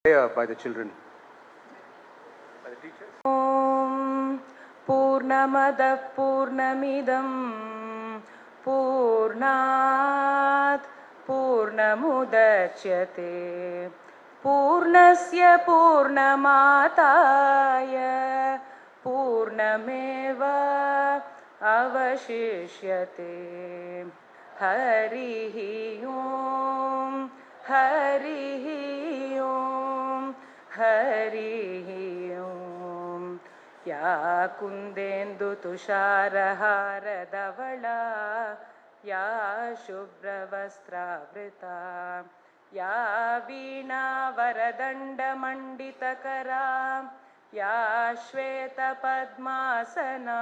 Prayer by the children. By the teachers. Om Purnamada Purnamidam Purnat Purnamudachyate Purnasya Purnamataya Purnameva Avashishyate Harihi Om Harihi Om Harihi Om Ya Kundendu Tusharahara Davala Ya Shubhra Vastravrita Ya Veena Varadanda Manditakara Ya Shveta Padmasana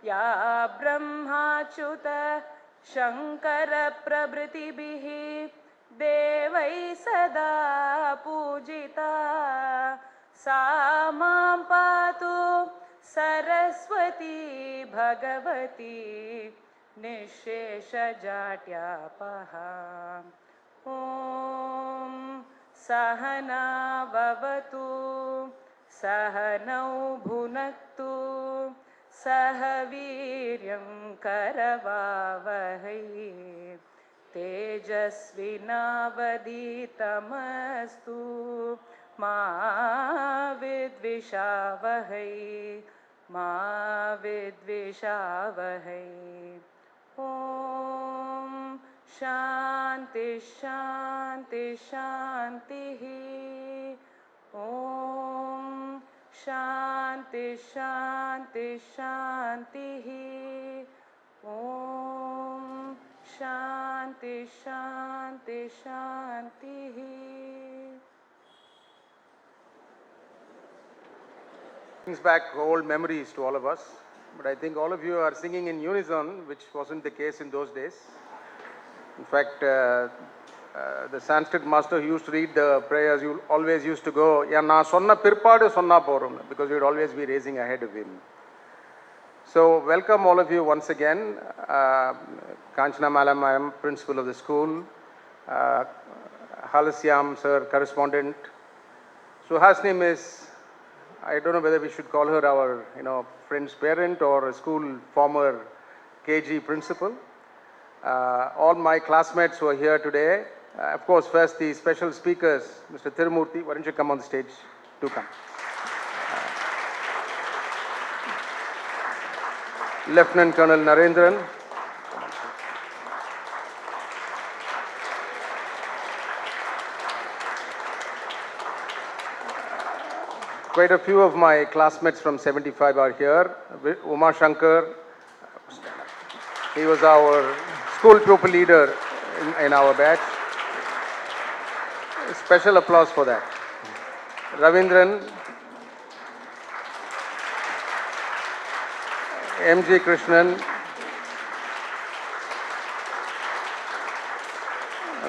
Ya Brahmachyuta Shankara Prabhritibihi Devai Sada Pujita Sa Mam Patu Saraswati Bhagavati Nishesha Jatyapaha Om Sahana Vavatu Sahanau Bhunaktu Sahaviryam Karavavahai Tejasvinavaditamastu Ma Vidvishavahai Ma Vidvishavahai Om Shanti Shanti Shanti Om Shanti Shanti Shanti Om Shanti Shanti Shanti. Brings back old memories to all of us, but I think all of you are singing in unison, which wasn't the case in those days. In fact, the Sanskrit master who used to read the prayers, you always used to go, "Ya na sonna pirpadu sonna porum," because you would always be raising ahead of him. So, welcome all of you once again. Kanchana Malam, I am principal of the school. Halasyam sir, correspondent. Suhasni Miss, I don't know whether we should call her our, friend's parent or a school former KG principal. All my classmates who are here today. Of course, first the special speakers, Mr. Tirumurti, why don't you come on the stage? Do come. Lieutenant Colonel Narendran. Quite a few of my classmates from 75 are here. Uma Shankar, he was our school pupil leader in our batch. Special applause for that. Ravindran, M.G. Krishnan,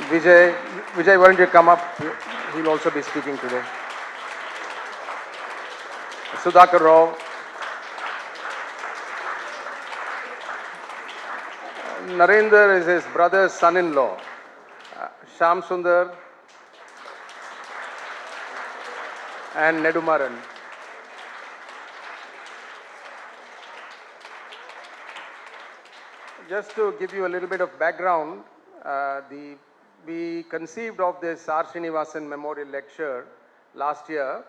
Vijay, why don't you come up? He'll also be speaking today. Sudhakar Rao, Narendran is his brother's son-in-law. Sham Sundar and Nedumaran. Just to give you a little bit of background, we conceived of this Srinivasan Memorial Lecture last year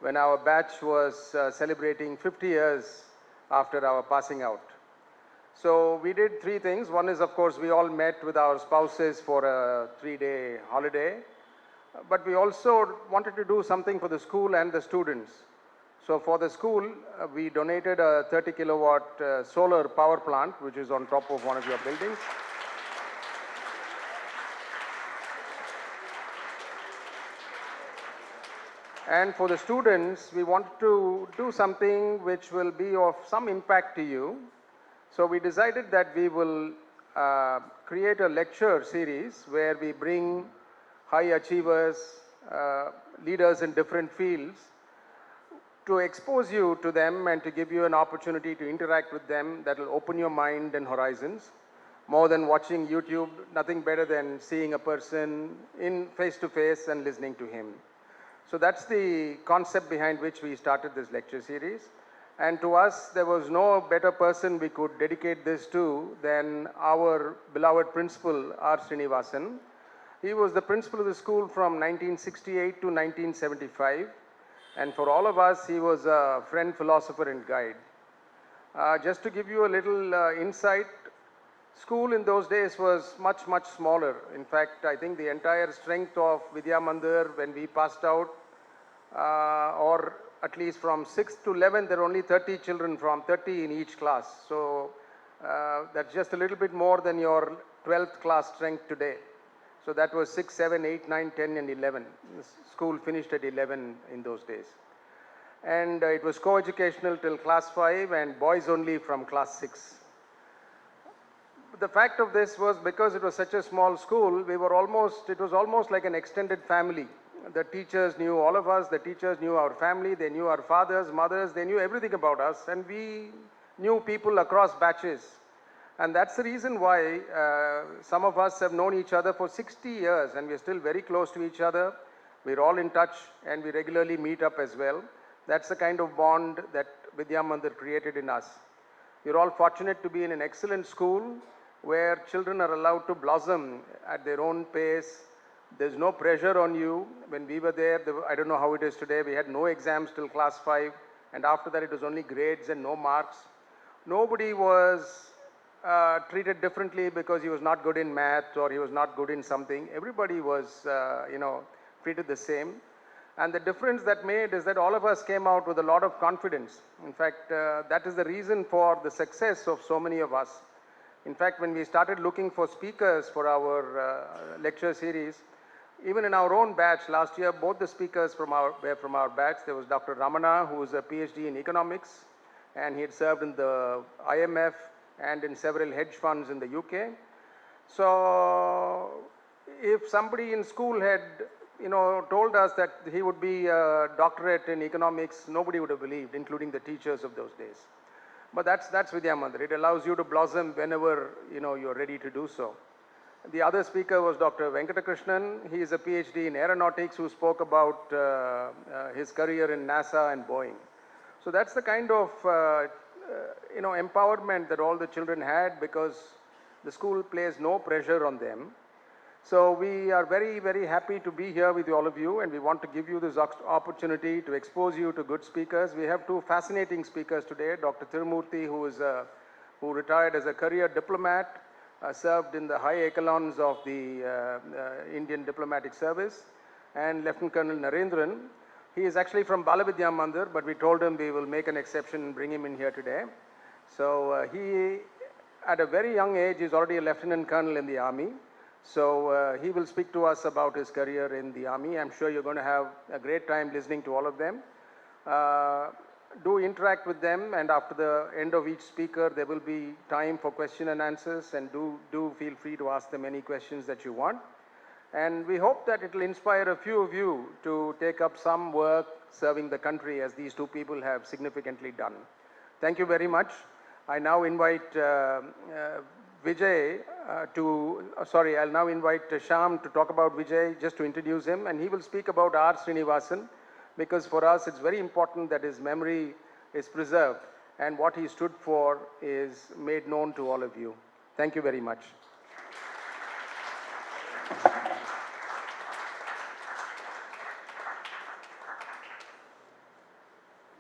when our batch was celebrating 50 years after our passing out. So we did three things. One is, of course, we all met with our spouses for a 3-day holiday, but we also wanted to do something for the school and the students. So for the school, we donated a 30 kilowatt solar power plant, which is on top of one of your buildings. And for the students, we wanted to do something which will be of some impact to you. So we decided that we will create a lecture series where we bring high achievers, leaders in different fields, to expose you to them and to give you an opportunity to interact with them that will open your mind and horizons. more than watching YouTube, nothing better than seeing a person in face to face and listening to him. So that's the concept behind which we started this lecture series. And to us, there was no better person we could dedicate this to than our beloved principal, R. Srinivasan. He was the principal of the school from 1968 to 1975. And for all of us, he was a friend, philosopher, and guide. Just to give you a little insight, school in those days was much, much smaller. In fact, I think the entire strength of Vidya Mandir when we passed out, or at least from 6th to 11th, there were only 30 children, from 30 in each class. So that's just a little bit more than your 12th class strength today. So that was 6, 7, 8, 9, 10 and 11. School finished at 11 in those days. And it was co-educational till class 5 and boys only from class 6. The fact of this was because it was such a small school, it was almost like an extended family. The teachers knew all of us, the teachers knew our family, they knew our fathers, mothers, they knew everything about us, and we knew people across batches. And that's the reason why some of us have known each other for 60 years and we're still very close to each other. We're all in touch and we regularly meet up as well. That's the kind of bond that Vidya Mandir created in us. We're all fortunate to be in an excellent school where children are allowed to blossom at their own pace. There's no pressure on you. When we were there, I don't know how it is today, we had no exams till class 5, and after that it was only grades and no marks. Nobody was treated differently because he was not good in math or he was not good in something. Everybody was, treated the same. And the difference that made is that all of us came out with a lot of confidence. In fact, that is the reason for the success of so many of us. In fact, when we started looking for speakers for our lecture series, even in our own batch last year, both the speakers were from our batch. There was Dr. Ramana, who was a PhD in economics, and he had served in the IMF and in several hedge funds in the UK. So if somebody in school had told us that he would be a doctorate in economics, nobody would have believed, including the teachers of those days. But that's Vidya Mandir. It allows you to blossom whenever you're ready to do so. The other speaker was Dr. Venkatakrishnan. He is a PhD in aeronautics who spoke about his career in NASA and Boeing. So that's the kind of empowerment that all the children had because the school places no pressure on them. So we are very, very happy to be here with all of you, and we want to give you this opportunity to expose you to good speakers. We have two fascinating speakers today, Dr. Tirumurti, who retired as a career diplomat, served in the high echelons of the Indian diplomatic service, and Lieutenant Colonel Narendran. He is actually from Balavidya Mandir, but we told him we will make an exception and bring him in here today. So he, at a very young age, is already a Lieutenant Colonel in the Army. So he will speak to us about his career in the Army. I'm sure you're going to have a great time listening to all of them. Do interact with them, and after the end of each speaker, there will be time for question and answers, and do feel free to ask them any questions that you want. And we hope that it will inspire a few of you to take up some work serving the country as these two people have significantly done. Thank you very much. I now invite Vijay I'll now invite Shyam to talk about Vijay, just to introduce him, and he will speak about R. Srinivasan, because for us it's very important that his memory is preserved and what he stood for is made known to all of you. Thank you very much.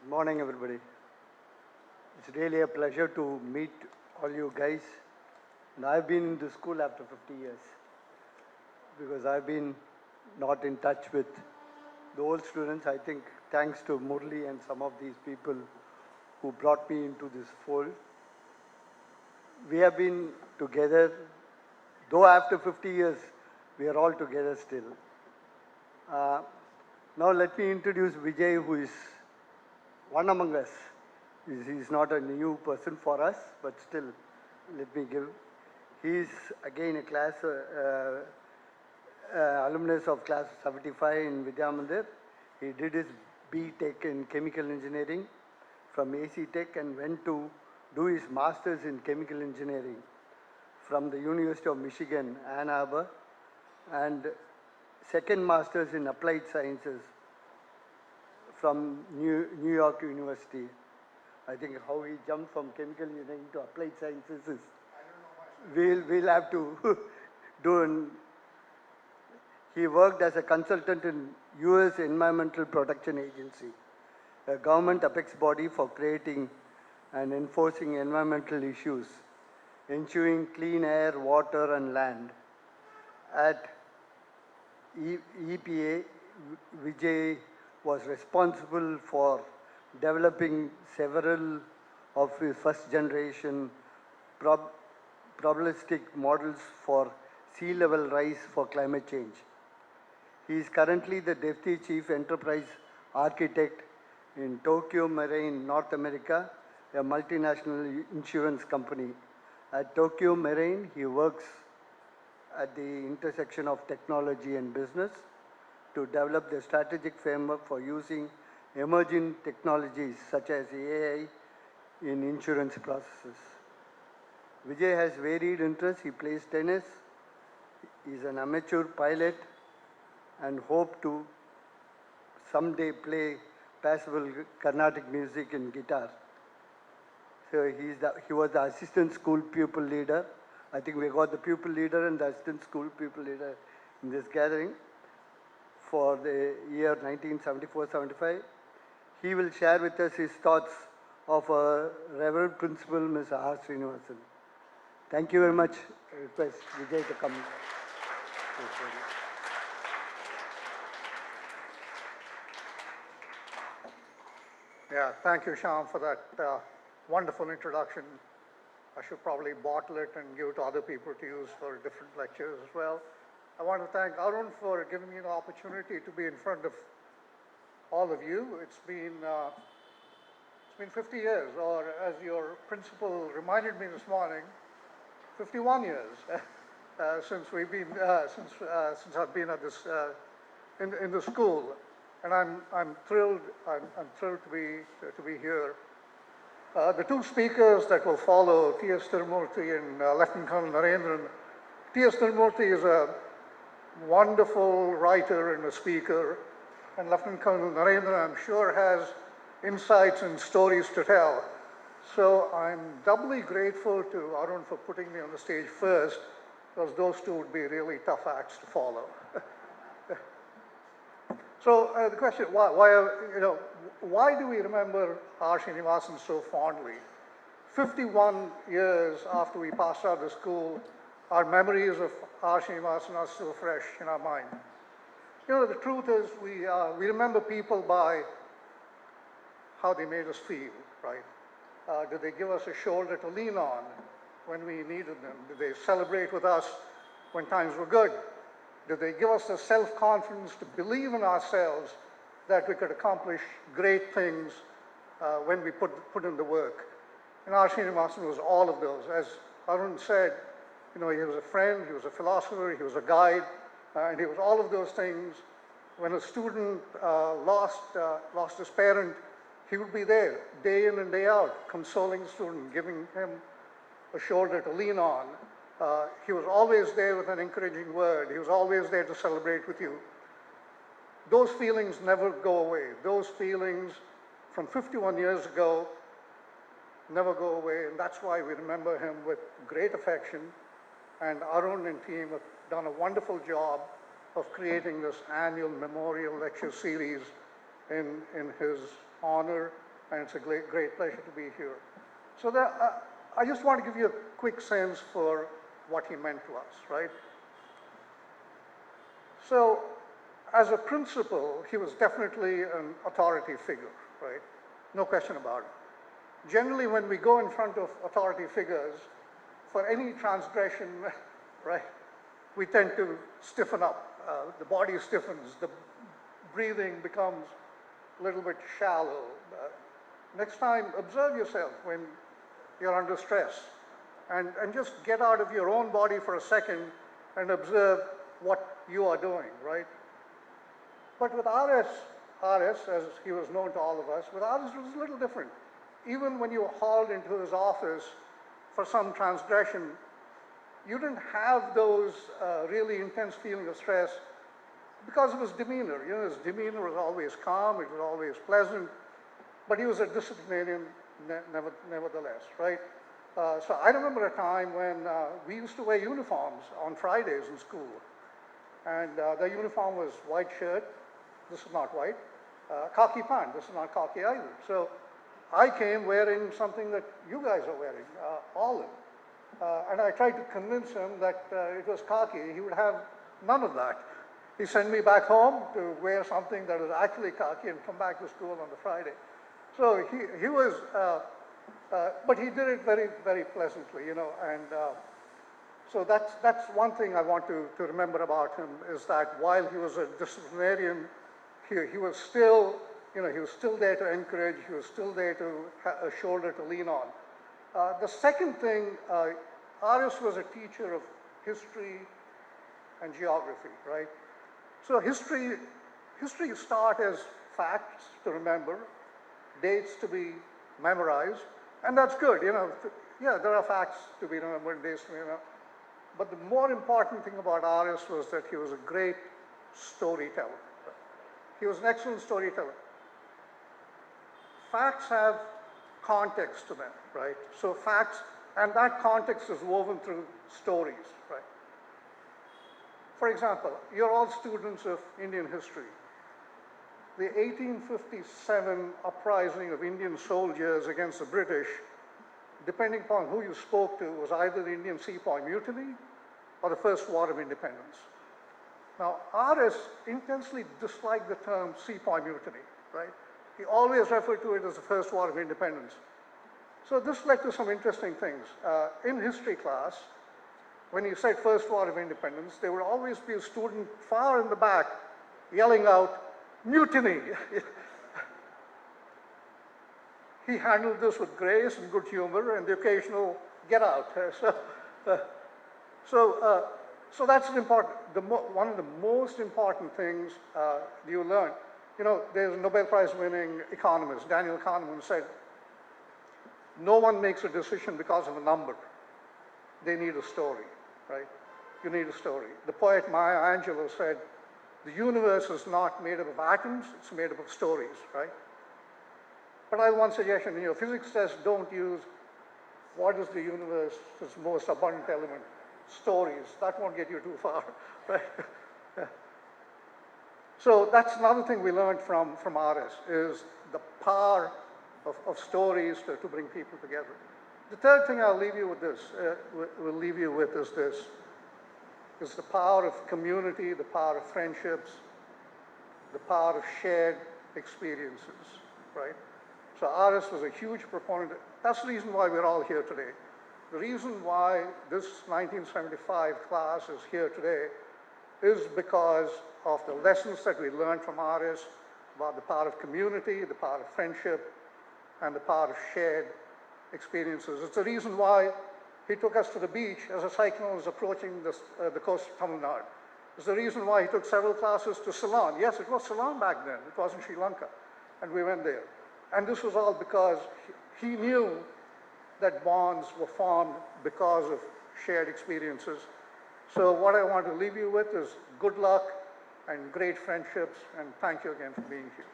Good morning, everybody. It's really a pleasure to meet all you guys. And I've been in the school after 50 years because I've been not in touch with the old students. I think thanks to Murli and some of these people who brought me into this fold. We have been together, though after 50 years, we are all together still. Now let me introduce Vijay, who is one among us. He's not a new person for us, but still, let me give. He's again a class, alumnus of class 75 in Vidya Mandir. He did his B.Tech in chemical engineering from AC Tech and went to do his master's in chemical engineering from the University of Michigan, Ann Arbor, and second Masters in Applied Sciences from New York University. I think how he jumped from chemical engineering to applied sciences is, we'll have to do an. He worked as a consultant in US Environmental Protection Agency, a government apex body for creating and enforcing environmental issues, ensuring clean air, water and land. At EPA, Vijay was responsible for developing several of his first generation probabilistic models for sea level rise for climate change. He is currently the Deputy Chief Enterprise Architect in Tokyo Marine, North America, a multinational insurance company. At Tokyo Marine, he works at the intersection of technology and business to develop the strategic framework for using emerging technologies such as AI in insurance processes. Vijay has varied interests. He plays tennis, he is an amateur pilot, and hope to someday play passable Carnatic music and guitar. So he was the assistant school pupil leader. I think we got the pupil leader and the assistant school pupil leader in this gathering for the year 1974-75. He will share with us his thoughts of a Reverend Principal, Ms. R. Srinivasan. Thank you very much. I request Vijay to come. Yeah, thank you, Shyam, for that wonderful introduction. I should probably bottle it and give it to other people to use for different lectures as well. I want to thank Arun for giving me the opportunity to be in front of all of you. It's been 50 years, or as your principal reminded me this morning, 51 years since we've been since I've been at this in the school, and I'm thrilled. I'm thrilled to be here. The two speakers that will follow, T.S. Tirumurti and Lieutenant Colonel Narendran. T.S. Tirumurti is a wonderful writer and a speaker, and Lieutenant Colonel Narendran, I'm sure, has insights and stories to tell. So I'm doubly grateful to Arun for putting me on the stage first, because those two would be really tough acts to follow. So the question, why do we remember R. Srinivasan so fondly? 51 years after we passed out of school, our memories of R. Srinivasan are still fresh in our mind. You know, the truth is we remember people by how they made us feel, right? Did they give us a shoulder to lean on when we needed them? Did they celebrate with us when times were good? Did they give us the self-confidence to believe in ourselves that we could accomplish great things when we put in the work? And R. Srinivasan was all of those. As Arun said, you know, he was a friend, he was a philosopher, he was a guide, and he was all of those things. When a student lost his parent, he would be there day in and day out, consoling the student, giving him a shoulder to lean on. He was always there with an encouraging word. He was always there to celebrate with you. Those feelings never go away. Those feelings from 51 years ago never go away, and that's why we remember him with great affection. And Arun and team have done a wonderful job of creating this annual memorial lecture series in his honor, and it's a great pleasure to be here. So I just want to give you a quick sense for what he meant to us, right? So, as a principal, he was definitely an authority figure, right? No question about it. Generally, when we go in front of authority figures, for any transgression, right, we tend to stiffen up. The body stiffens, the breathing becomes a little bit shallow. Next time, observe yourself when you're under stress, and just get out of your own body for a second and observe what you are doing, right? But with RS, as he was known to all of us, with RS it was a little different. Even when you were hauled into his office for some transgression, you didn't have those really intense feeling of stress because of his demeanor. You know, his demeanor was always calm, it was always pleasant, but he was a disciplinarian nevertheless, right? So I remember a time when we used to wear uniforms on Fridays in school. And the uniform was white shirt, this is not white, khaki pant, this is not khaki either. So I came wearing something that you guys are wearing, olive. And I tried to convince him that it was khaki. He would have none of that. He sent me back home to wear something that was actually khaki and come back to school on the Friday. So he was, but he did it very, very pleasantly, you know, and so that's one thing I want to remember about him, is that while he was a disciplinarian, he was still, you know, he was still there to encourage, he was still there to have a shoulder to lean on. The second thing, Aris was a teacher of history and geography, right? So history start as facts to remember, dates to be memorized, and that's good, you know. Yeah, there are facts to be remembered, dates to be remembered. But the more important thing about Aris was that he was a great storyteller. He was an excellent storyteller. Facts have context to them, right? So facts, and that context is woven through stories, right? For example, you're all students of Indian history. The 1857 uprising of Indian soldiers against the British, depending upon who you spoke to, was either the Indian Sepoy Mutiny or the First War of Independence. Now, Aris intensely disliked the term Sepoy Mutiny, right? He always referred to it as the First War of Independence. So this led to some interesting things. In history class, when you said First War of Independence, there would always be a student far in the back yelling out, "Mutiny!" He handled this with grace and good humor and the occasional "get out." So that's an important, one of the most important things you learn. You know, there's a Nobel Prize winning economist, Daniel Kahneman, said, no one makes a decision because of a number. They need a story, right? You need a story. The poet Maya Angelou said, the universe is not made up of atoms, it's made up of stories, right? But I have one suggestion. In your physics test, don't use what is the universe's most abundant element? Stories. That won't get you too far, right? So that's another thing we learned from Aris, is the power of stories to bring people together. The third thing I'll leave you with this, is the power of community, the power of friendships, the power of shared experiences, right? So Aris was a huge proponent. That's the reason why we're all here today. The reason why this 1975 class is here today is because of the lessons that we learned from Aris about the power of community, the power of friendship, and the power of shared experiences. It's the reason why he took us to the beach as a cyclone was approaching the coast of Tamil Nadu. It's the reason why he took several classes to Ceylon. Yes, it was Ceylon back then. It wasn't Sri Lanka. And we went there. And this was all because he knew that bonds were formed because of shared experiences. So what I want to leave you with is good luck and great friendships, and thank you again for being here.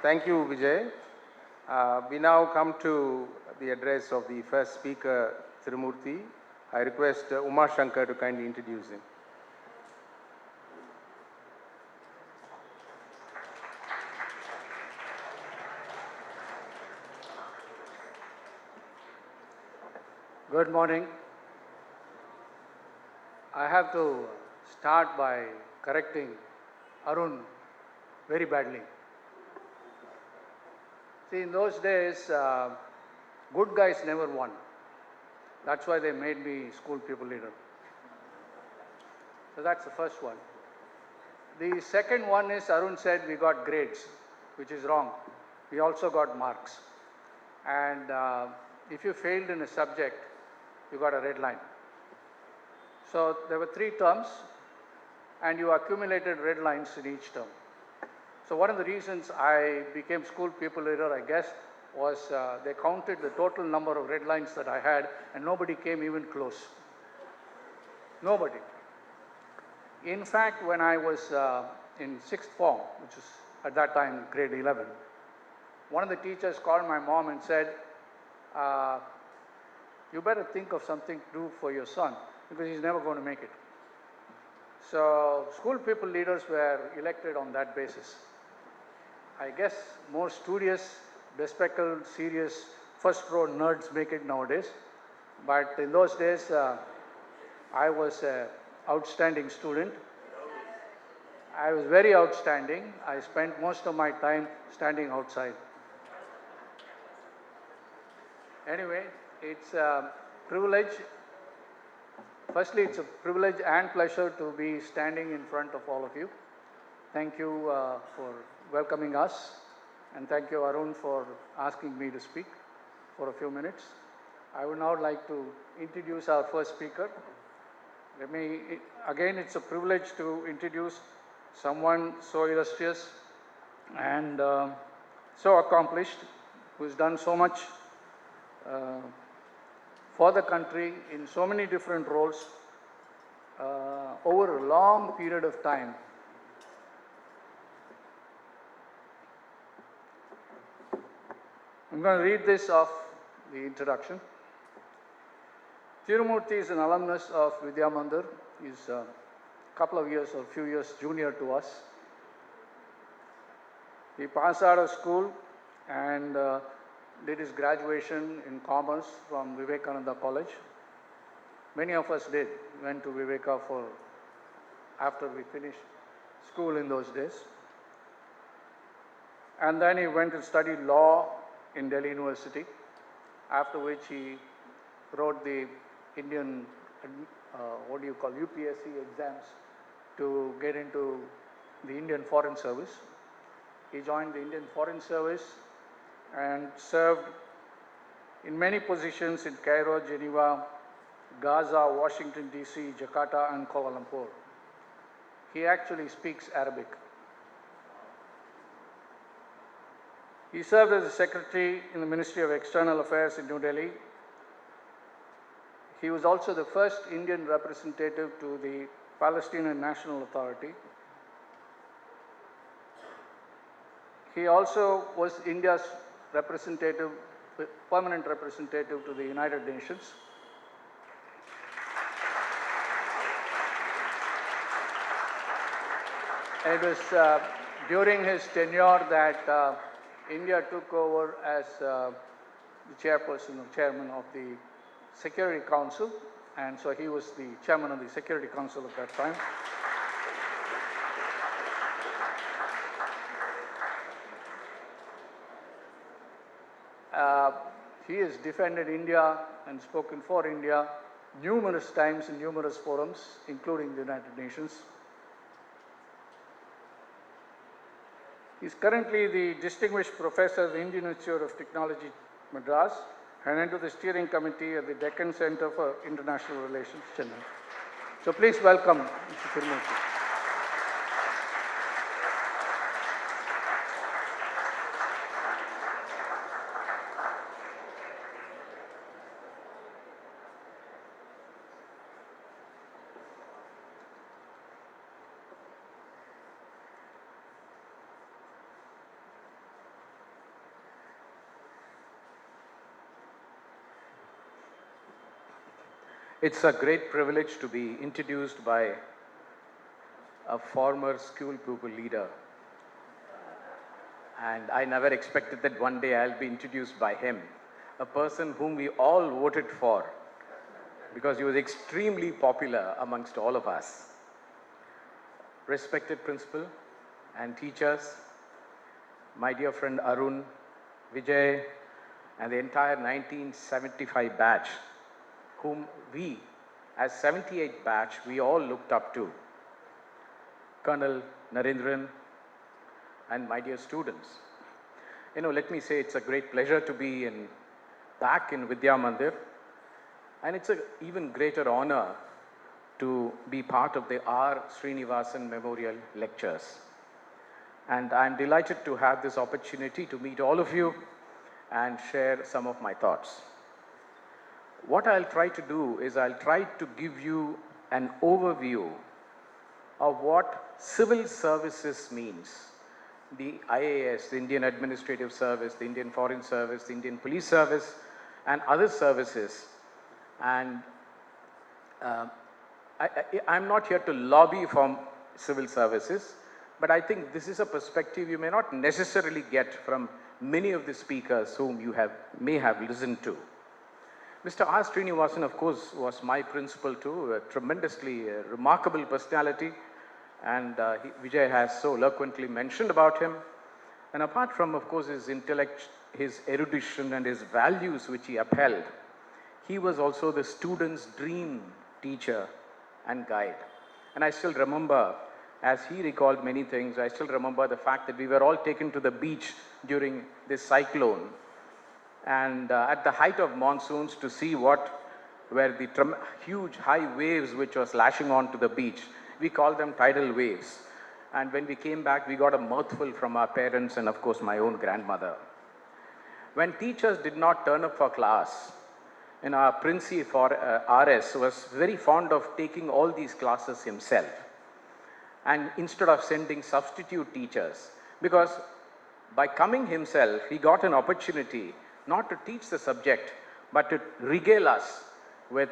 Thank you, Vijay. We now come to the address of the first speaker, Tirumurti. I request Uma Shankar to kindly introduce him. Good morning. I have to start by correcting Arun very badly. See, in those days, good guys never won. That's why they made me school people leader. So that's the first one. The second one is Arun said we got grades, which is wrong. We also got marks. And if you failed in a subject, you got a red line. So there were 3 terms, and you accumulated red lines in each term. So one of the reasons I became school people leader, I guess, was they counted the total number of red lines that I had, and nobody came even close. Nobody. In fact, when I was in sixth form, which was at that time grade 11, one of the teachers called my mom and said, you better think of something to do for your son because he's never going to make it. So school people leaders were elected on that basis. I guess more studious, bespectacled, serious, first row nerds make it nowadays. But in those days, I was an outstanding student. I was very outstanding. I spent most of my time standing outside. Anyway, it's a privilege. Firstly, it's a privilege and pleasure to be standing in front of all of you. Thank you for welcoming us, and thank you, Arun, for asking me to speak for a few minutes. I would now like to introduce our first speaker. Again, it's a privilege to introduce someone so illustrious and so accomplished, who's done so much for the country in so many different roles over a long period of time. I'm going to read this off the introduction. Tirumurti is an alumnus of Vidya Mandir. He's a couple of years or a few years junior to us. He passed out of school and did his graduation in commerce from Vivekananda College. Many of us did, went to Viveka after we finished school in those days. And then he went to study law in Delhi University, after which he wrote the Indian, UPSC exams to get into the Indian Foreign Service. He joined the Indian Foreign Service and served in many positions in Cairo, Geneva, Gaza, Washington DC, Jakarta and Kuala Lumpur. He actually speaks Arabic. He served as a secretary in the Ministry of External Affairs in New Delhi. He was also the first Indian representative to the Palestinian National Authority. He also was India's permanent representative to the United Nations. It was during his tenure that India took over as the chairman of the Security Council, and so he was the chairman of the Security Council at that time. He has defended India and spoken for India numerous times in numerous forums, including the United Nations. He is currently the Distinguished Professor of the Indian Institute of Technology, Madras, and into the steering committee at the Deccan Center for International Relations, Chennai. So please welcome Mr. Tirumurti. It's a great privilege to be introduced by a former school pupil leader. And I never expected that one day I'll be introduced by him, a person whom we all voted for because he was extremely popular amongst all of us. Respected principal and teachers, my dear friend Arun, Vijay, and the entire 1975 batch, whom we, as 78 batch, we all looked up to. Colonel Narendran, and my dear students. Let me say it's a great pleasure to be back in Vidya Mandir, and it's an even greater honor to be part of the R. Srinivasan Memorial Lectures. And I'm delighted to have this opportunity to meet all of you and share some of my thoughts. What I'll try to do is I'll try to give you an overview of what civil services means. The IAS, the Indian Administrative Service, the Indian Foreign Service, the Indian Police Service, and other services. And I'm not here to lobby for civil services, but I think this is a perspective you may not necessarily get from many of the speakers whom you may have listened to. Mr. R. Srinivasan, of course, was my principal too, a tremendously remarkable personality, and Vijay has so eloquently mentioned about him. And apart from, of course, his intellect, his erudition and his values which he upheld, he was also the student's dream teacher and guide. And I still remember, as he recalled many things, I still remember the fact that we were all taken to the beach during this cyclone, and at the height of monsoons, to see what were the huge high waves which was lashing onto the beach. We call them tidal waves. And when we came back, we got a mouthful from our parents and of course my own grandmother. When teachers did not turn up for class, our Princi for RS was very fond of taking all these classes himself. And instead of sending substitute teachers, because by coming himself, he got an opportunity not to teach the subject, but to regale us with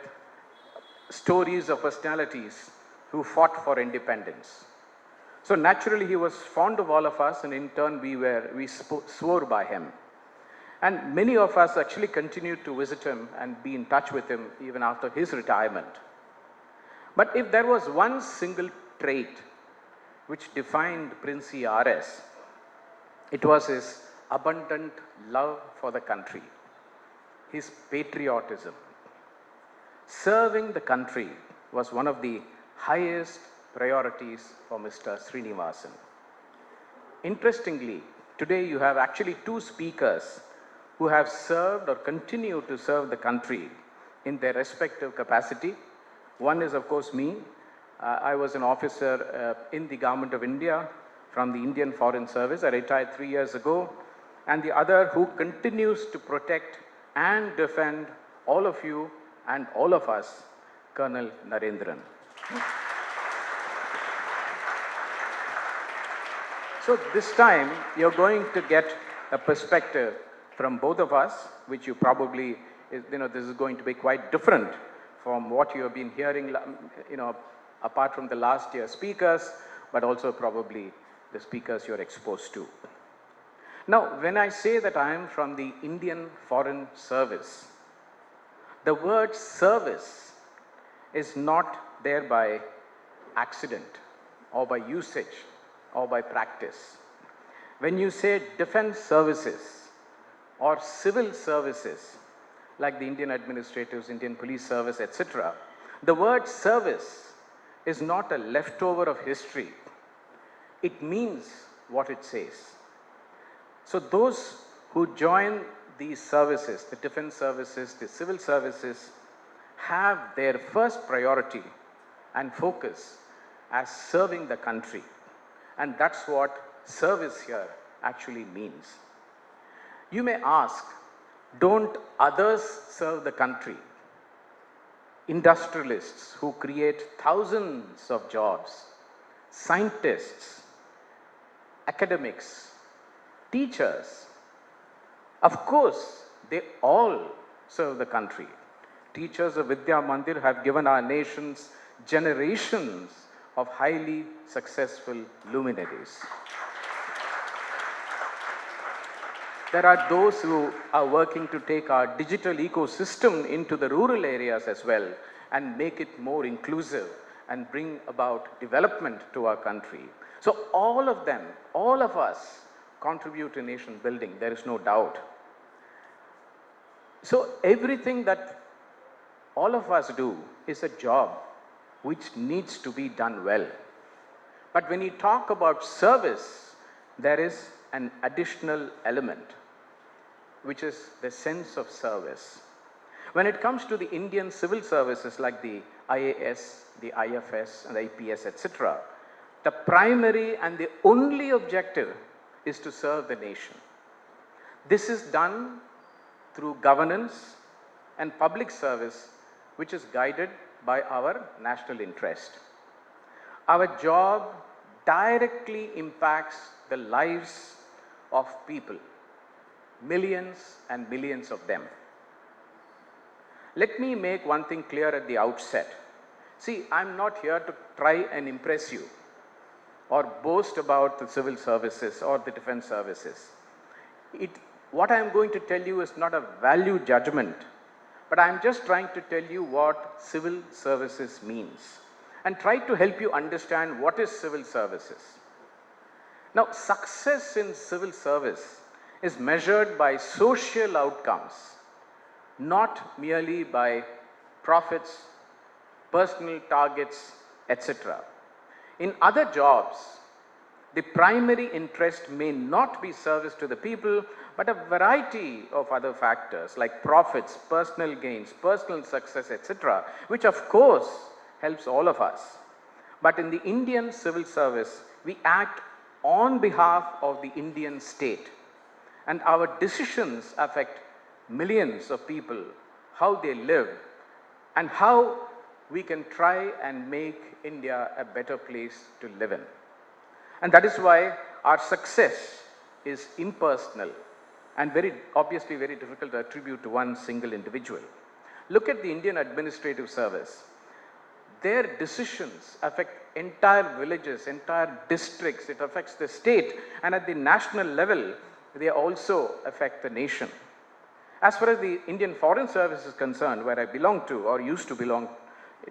stories of personalities who fought for independence. So naturally, he was fond of all of us, and in turn, we swore by him. And many of us actually continued to visit him and be in touch with him even after his retirement. But if there was one single trait which defined Princi RS, it was his abundant love for the country, his patriotism. Serving the country was one of the highest priorities for Mr. Srinivasan. Interestingly, today you have actually two speakers who have served or continue to serve the country in their respective capacity. One is, of course, me. I was an officer in the Government of India from the Indian Foreign Service. I retired 3 years ago. And the other who continues to protect and defend all of you and all of us, Colonel Narendran. So this time, you're going to get a perspective from both of us, which you probably, this is going to be quite different from what you have been hearing, apart from the last year's speakers, but also probably the speakers you're exposed to. Now, when I say that I am from the Indian Foreign Service, the word service is not there by accident or by usage or by practice. When you say defense services or civil services, like the Indian Administratives, Indian Police Service, etc., the word service is not a leftover of history. It means what it says. So those who join these services, the defense services, the civil services, have their first priority and focus as serving the country. And that's what service here actually means. You may ask, don't others serve the country? Industrialists who create thousands of jobs, scientists, academics, teachers, of course, they all serve the country. Teachers of Vidya Mandir have given our nations generations of highly successful luminaries. There are those who are working to take our digital ecosystem into the rural areas as well and make it more inclusive and bring about development to our country. So all of them, all of us, contribute to nation building, there is no doubt. So everything that all of us do is a job which needs to be done well. But when you talk about service, there is an additional element, which is the sense of service. When it comes to the Indian civil services like the IAS, the IFS, and the IPS, etc., the primary and the only objective is to serve the nation. This is done through governance and public service, which is guided by our national interest. Our job directly impacts the lives of people, millions and millions of them. Let me make one thing clear at the outset. See, I'm not here to try and impress you or boast about the civil services or the defense services. What I am going to tell you is not a value judgment, but I am just trying to tell you what civil services means and try to help you understand what is civil services. Now, success in civil service is measured by social outcomes, not merely by profits, personal targets, etc. In other jobs, the primary interest may not be service to the people, but a variety of other factors like profits, personal gains, personal success, etc., which of course helps all of us. But in the Indian civil service, we act on behalf of the Indian state, and our decisions affect millions of people, how they live, and how we can try and make India a better place to live in. And that is why our success is impersonal and obviously very difficult to attribute to one single individual. Look at the Indian administrative service. Their decisions affect entire villages, entire districts, it affects the state, and at the national level, they also affect the nation. As far as the Indian Foreign Service is concerned, where I belong to or used to belong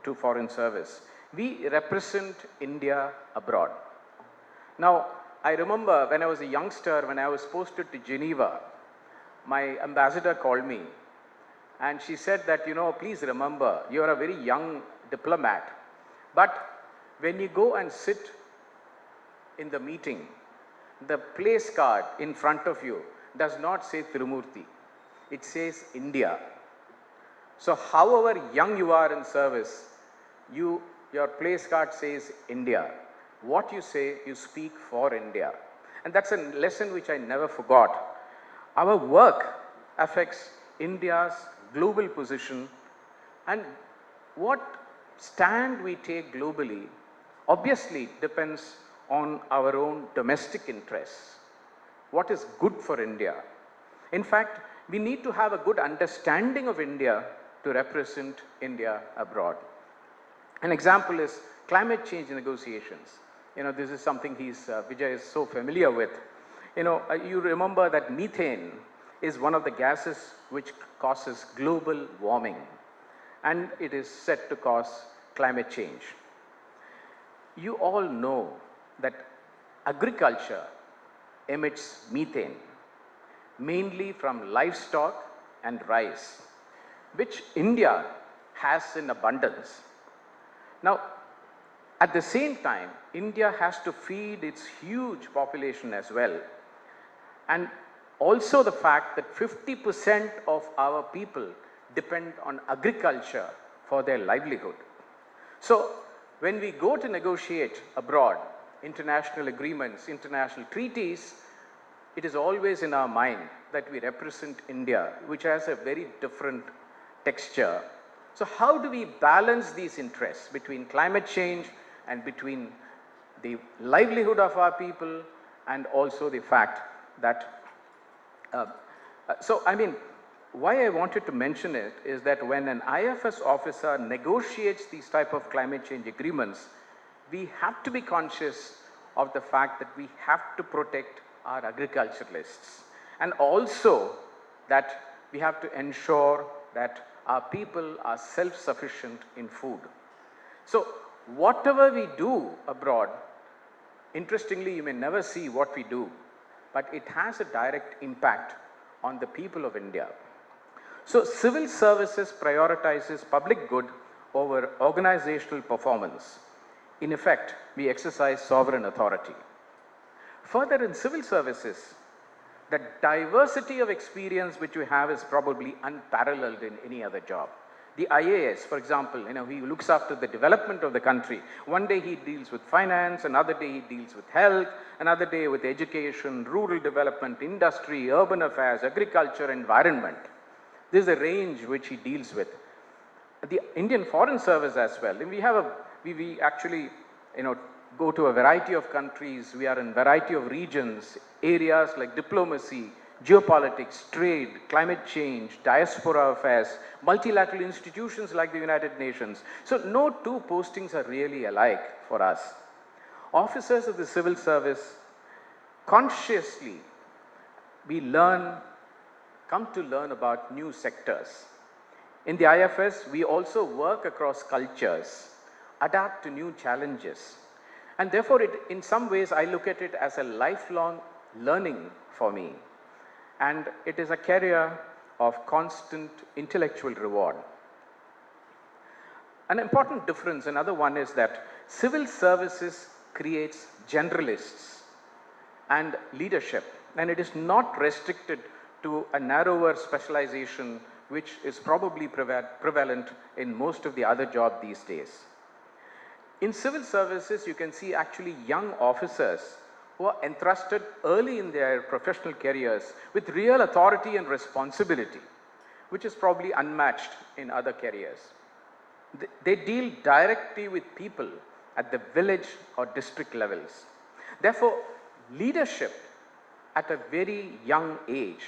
to Foreign Service, we represent India abroad. Now, I remember when I was a youngster, when I was posted to Geneva, my ambassador called me and she said that, please remember, you are a very young diplomat, but when you go and sit in the meeting, the place card in front of you does not say Tirumurti, it says India. So however young you are in service, your place card says India. What you say, you speak for India. And that's a lesson which I never forgot. Our work affects India's global position, and what stand we take globally obviously depends on our own domestic interests. What is good for India? In fact, we need to have a good understanding of India to represent India abroad. An example is climate change negotiations. This is something Vijay is so familiar with. You remember that methane is one of the gases which causes global warming, and it is said to cause climate change. You all know that agriculture emits methane, mainly from livestock and rice, which India has in abundance. Now, at the same time, India has to feed its huge population as well. And also the fact that 50% of our people depend on agriculture for their livelihood. So, when we go to negotiate abroad, international agreements, international treaties, it is always in our mind that we represent India, which has a very different texture. So how do we balance these interests between climate change and between the livelihood of our people and also the fact that, why I wanted to mention it is that when an IFS officer negotiates these type of climate change agreements, we have to be conscious of the fact that we have to protect our agriculturalists, and also that we have to ensure that our people are self-sufficient in food. So whatever we do abroad, interestingly, you may never see what we do, but it has a direct impact on the people of India. So civil services prioritizes public good over organizational performance. In effect, we exercise sovereign authority. Further, in civil services, the diversity of experience which we have is probably unparalleled in any other job. The IAS, for example, he looks after the development of the country. One day he deals with finance, another day he deals with health, another day with education, rural development, industry, urban affairs, agriculture, environment. This is a range which he deals with. The Indian Foreign Service as well. And we actually, go to a variety of countries. We are in variety of regions, areas like diplomacy, geopolitics, trade, climate change, diaspora affairs, multilateral institutions like the United Nations. So no two postings are really alike for us. Officers of the civil service, consciously, we come to learn about new sectors. In the IFS, we also work across cultures, adapt to new challenges. And therefore, in some ways, I look at it as a lifelong learning for me. And it is a career of constant intellectual reward. An important difference, another one, is that civil services creates generalists and leadership. And it is not restricted to a narrower specialization, which is probably prevalent in most of the other jobs these days. In civil services, you can see actually young officers who are entrusted early in their professional careers with real authority and responsibility, which is probably unmatched in other careers. They deal directly with people at the village or district levels. Therefore, leadership at a very young age,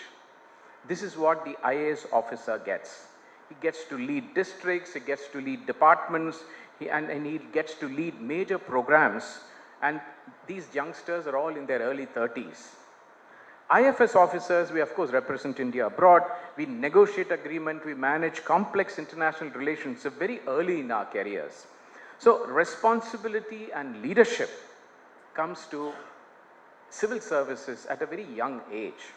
this is what the IAS officer gets. He gets to lead districts, he gets to lead departments, and he gets to lead major programs, and these youngsters are all in their early 30s. IFS officers, we of course represent India abroad, we negotiate agreement, we manage complex international relations very early in our careers. So responsibility and leadership comes to civil services at a very young age.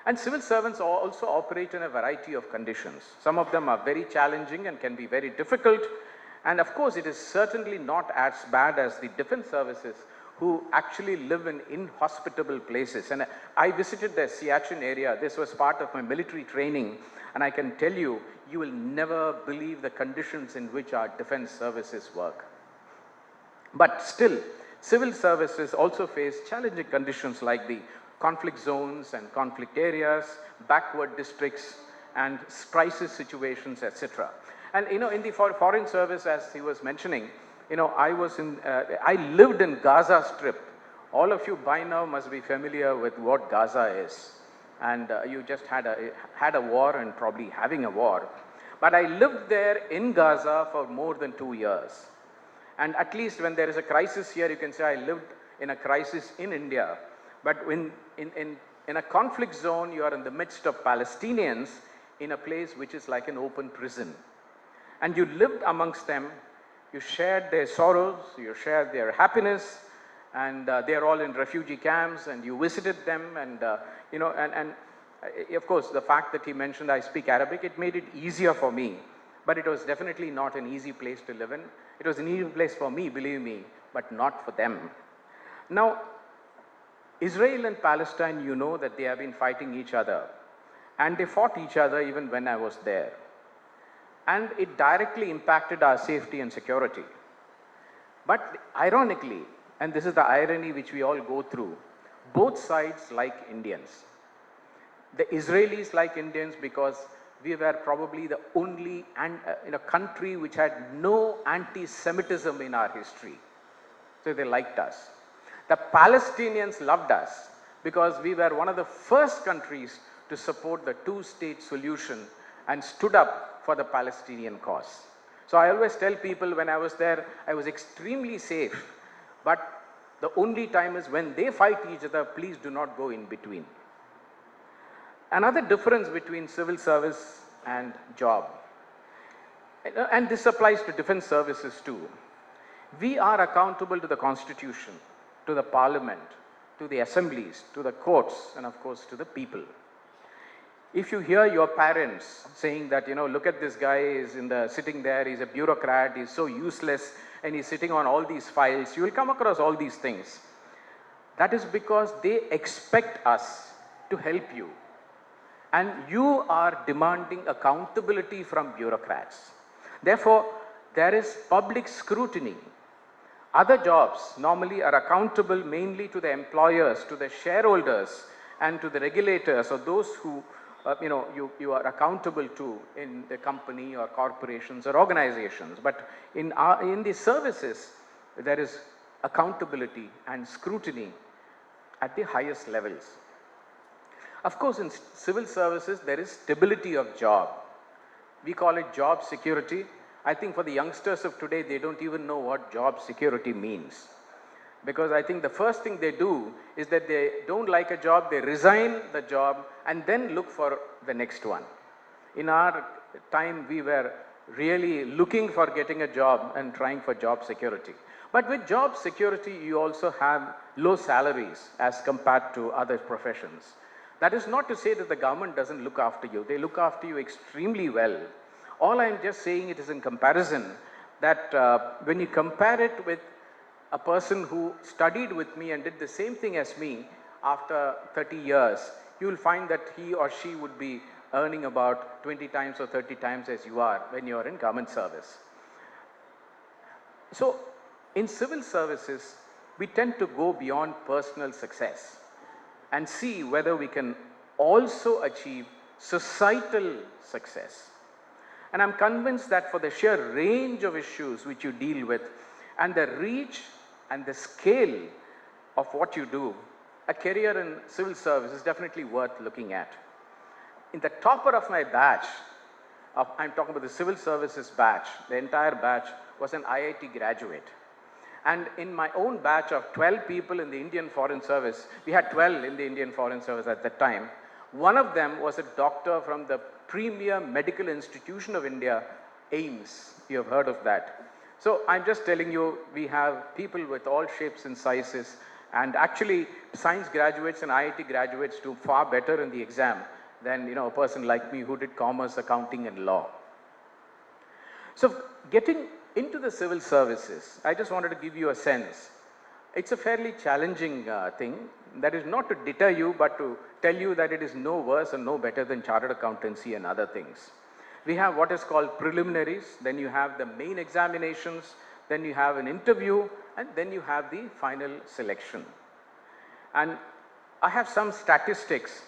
And civil servants also operate in a variety of conditions. Some of them are very challenging and can be very difficult. And of course, it is certainly not as bad as the defense services, who actually live in inhospitable places. And I visited the Siachen area. This was part of my military training. And I can tell you, you will never believe the conditions in which our defense services work. But still, civil services also face challenging conditions like the conflict zones and conflict areas, backward districts, and crisis situations, etc. And in the foreign service, as he was mentioning, I lived in Gaza Strip. All of you by now must be familiar with what Gaza is. And you just had a war and probably having a war. But I lived there in Gaza for more than 2 years. And at least when there is a crisis here, you can say I lived in a crisis in India. But in a conflict zone, you are in the midst of Palestinians in a place which is like an open prison. And you lived amongst them, you shared their sorrows, you shared their happiness, and they are all in refugee camps, and you visited them, and of course the fact that he mentioned I speak Arabic, it made it easier for me, but it was definitely not an easy place to live in. It was an easy place for me, believe me, but not for them. Now, Israel and Palestine, you know that they have been fighting each other, and they fought each other even when I was there. And it directly impacted our safety and security. But ironically, and this is the irony which we all go through, both sides like Indians. The Israelis like Indians because we were probably the only country which had no anti-Semitism in our history. So they liked us. The Palestinians loved us because we were one of the first countries to support the two-state solution and stood up for the Palestinian cause. So I always tell people when I was there, I was extremely safe. But the only time is when they fight each other, please do not go in between. Another difference between civil service and job, and this applies to defense services too. We are accountable to the Constitution, to the Parliament, to the assemblies, to the courts, and of course to the people. If you hear your parents saying that, look at this guy, is sitting there, he's a bureaucrat, he's so useless, and he's sitting on all these files, you will come across all these things. That is because they expect us to help you. and you are demanding accountability from bureaucrats. Therefore, there is public scrutiny. Other jobs normally are accountable mainly to the employers, to the shareholders, and to the regulators or those who you are accountable to in the company or corporations or organizations. But in the services, there is accountability and scrutiny at the highest levels. Of course, in civil services, there is stability of job. We call it job security. I think for the youngsters of today, they don't even know what job security means. Because I think the first thing they do is that they don't like a job, they resign the job and then look for the next one. In our time, we were really looking for getting a job and trying for job security. But with job security, you also have low salaries as compared to other professions. That is not to say that the government doesn't look after you. They look after you extremely well. All I'm just saying it is in comparison that when you compare it with a person who studied with me and did the same thing as me after 30 years, you will find that he or she would be earning about 20 times or 30 times as you are when you are in government service. So in civil services, we tend to go beyond personal success and see whether we can also achieve societal success. And I'm convinced that for the sheer range of issues which you deal with and the reach and the scale of what you do, a career in civil service is definitely worth looking at. In the topper of my batch, I'm talking about the civil services batch, the entire batch was an IIT graduate. And in my own batch of 12 people in the Indian Foreign Service, we had 12 in the Indian Foreign Service at that time. One of them was a doctor from the premier medical institution of India, AIIMS. You have heard of that. So I'm just telling you, we have people with all shapes and sizes, and actually science graduates and IIT graduates do far better in the exam than a person like me who did commerce, accounting and law. So getting into the civil services, I just wanted to give you a sense. It's a fairly challenging thing. That is not to deter you, but to tell you that it is no worse and no better than chartered accountancy and other things. We have what is called preliminaries, then you have the main examinations, then you have an interview, and then you have the final selection. And I have some statistics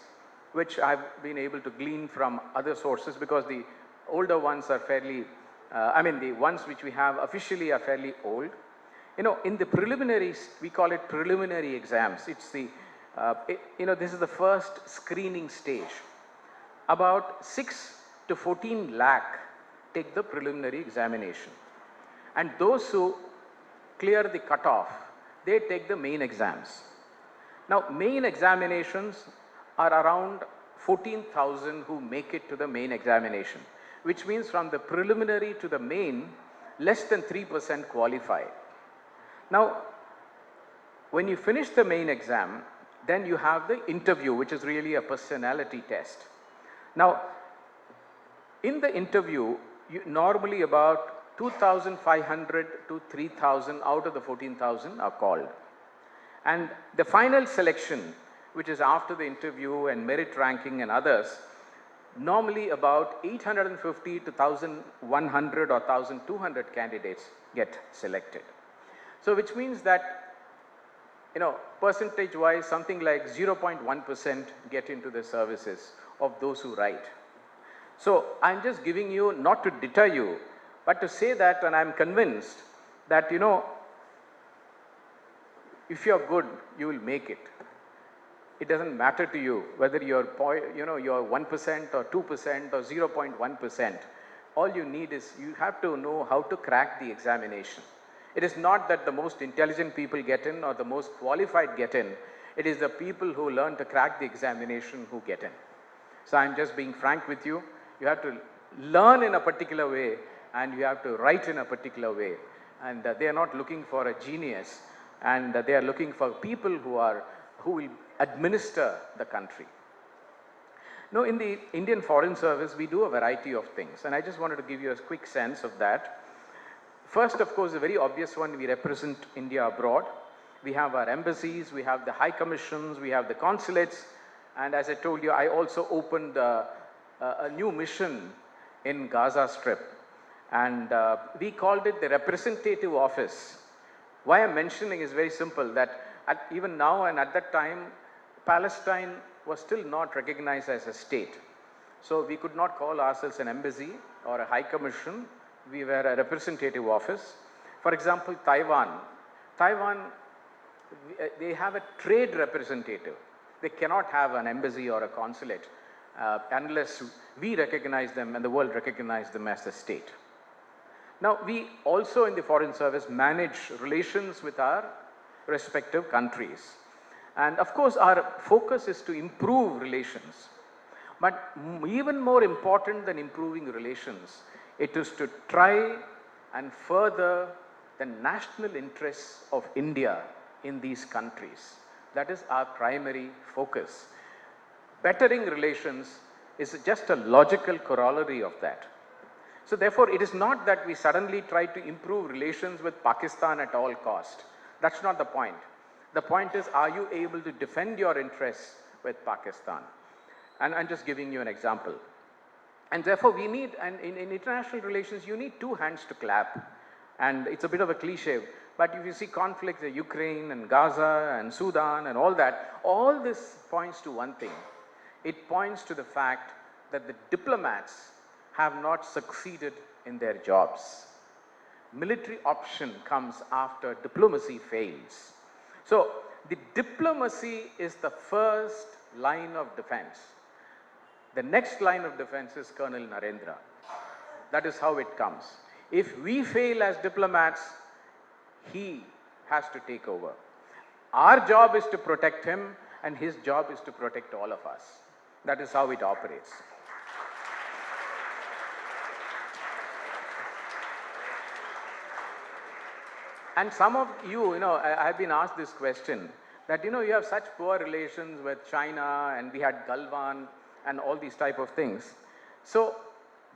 which I've been able to glean from other sources because the older ones are fairly, the ones which we have officially are fairly old. In the preliminaries, we call it preliminary exams. It's the, this is the first screening stage. About 6 to 14 lakh take the preliminary examination. And those who clear the cutoff, they take the main exams. Now, main examinations are around 14,000 who make it to the main examination, which means from the preliminary to the main, less than 3% qualify. Now, when you finish the main exam, then you have the interview, which is really a personality test. Now, in the interview, normally about 2,500 to 3,000 out of the 14,000 are called. And the final selection, which is after the interview and merit ranking and others, normally about 850 to 1,100 or 1,200 candidates get selected. So which means that, percentage wise, something like 0.1% get into the services of those who write. So I'm just giving you, not to deter you, but to say that, and I'm convinced that, if you're good, you will make it. It doesn't matter to you whether you're 1% or 2% or 0.1%. All you need is, you have to know how to crack the examination. It is not that the most intelligent people get in or the most qualified get in. It is the people who learn to crack the examination who get in. So I'm just being frank with you. You have to learn in a particular way and you have to write in a particular way. And they are not looking for a genius, and they are looking for people who will administer the country. Now, in the Indian Foreign Service, we do a variety of things, and I just wanted to give you a quick sense of that. First, of course, the very obvious one, we represent India abroad. We have our embassies, we have the high commissions, we have the consulates, And as I told you, I also opened a new mission in Gaza Strip. And we called it the Representative Office. Why I'm mentioning is very simple, that even now and at that time, Palestine was still not recognized as a state. So we could not call ourselves an embassy or a high commission. We were a representative office. For example, Taiwan, they have a trade representative. They cannot have an embassy or a consulate unless we recognize them and the world recognize them as a state. Now, we also in the Foreign Service manage relations with our respective countries. And of course, our focus is to improve relations. But even more important than improving relations, it is to try and further the national interests of India in these countries. That is our primary focus. Bettering relations is just a logical corollary of that. So therefore, it is not that we suddenly try to improve relations with Pakistan at all cost. That's not the point. The point is, are you able to defend your interests with Pakistan? And I'm just giving you an example. And therefore, we need, and in international relations, you need two hands to clap. And it's a bit of a cliche, but if you see conflicts in Ukraine and Gaza and Sudan and all that, all this points to one thing. It points to the fact that the diplomats have not succeeded in their jobs. Military option comes after diplomacy fails. So the diplomacy is the first line of defense. The next line of defense is Colonel Narendra. That is how it comes. If we fail as diplomats, he has to take over. Our job is to protect him, and his job is to protect all of us. That is how it operates. And some of you, I have been asked this question, that, you have such poor relations with China, and we had Galwan and all these type of things. So,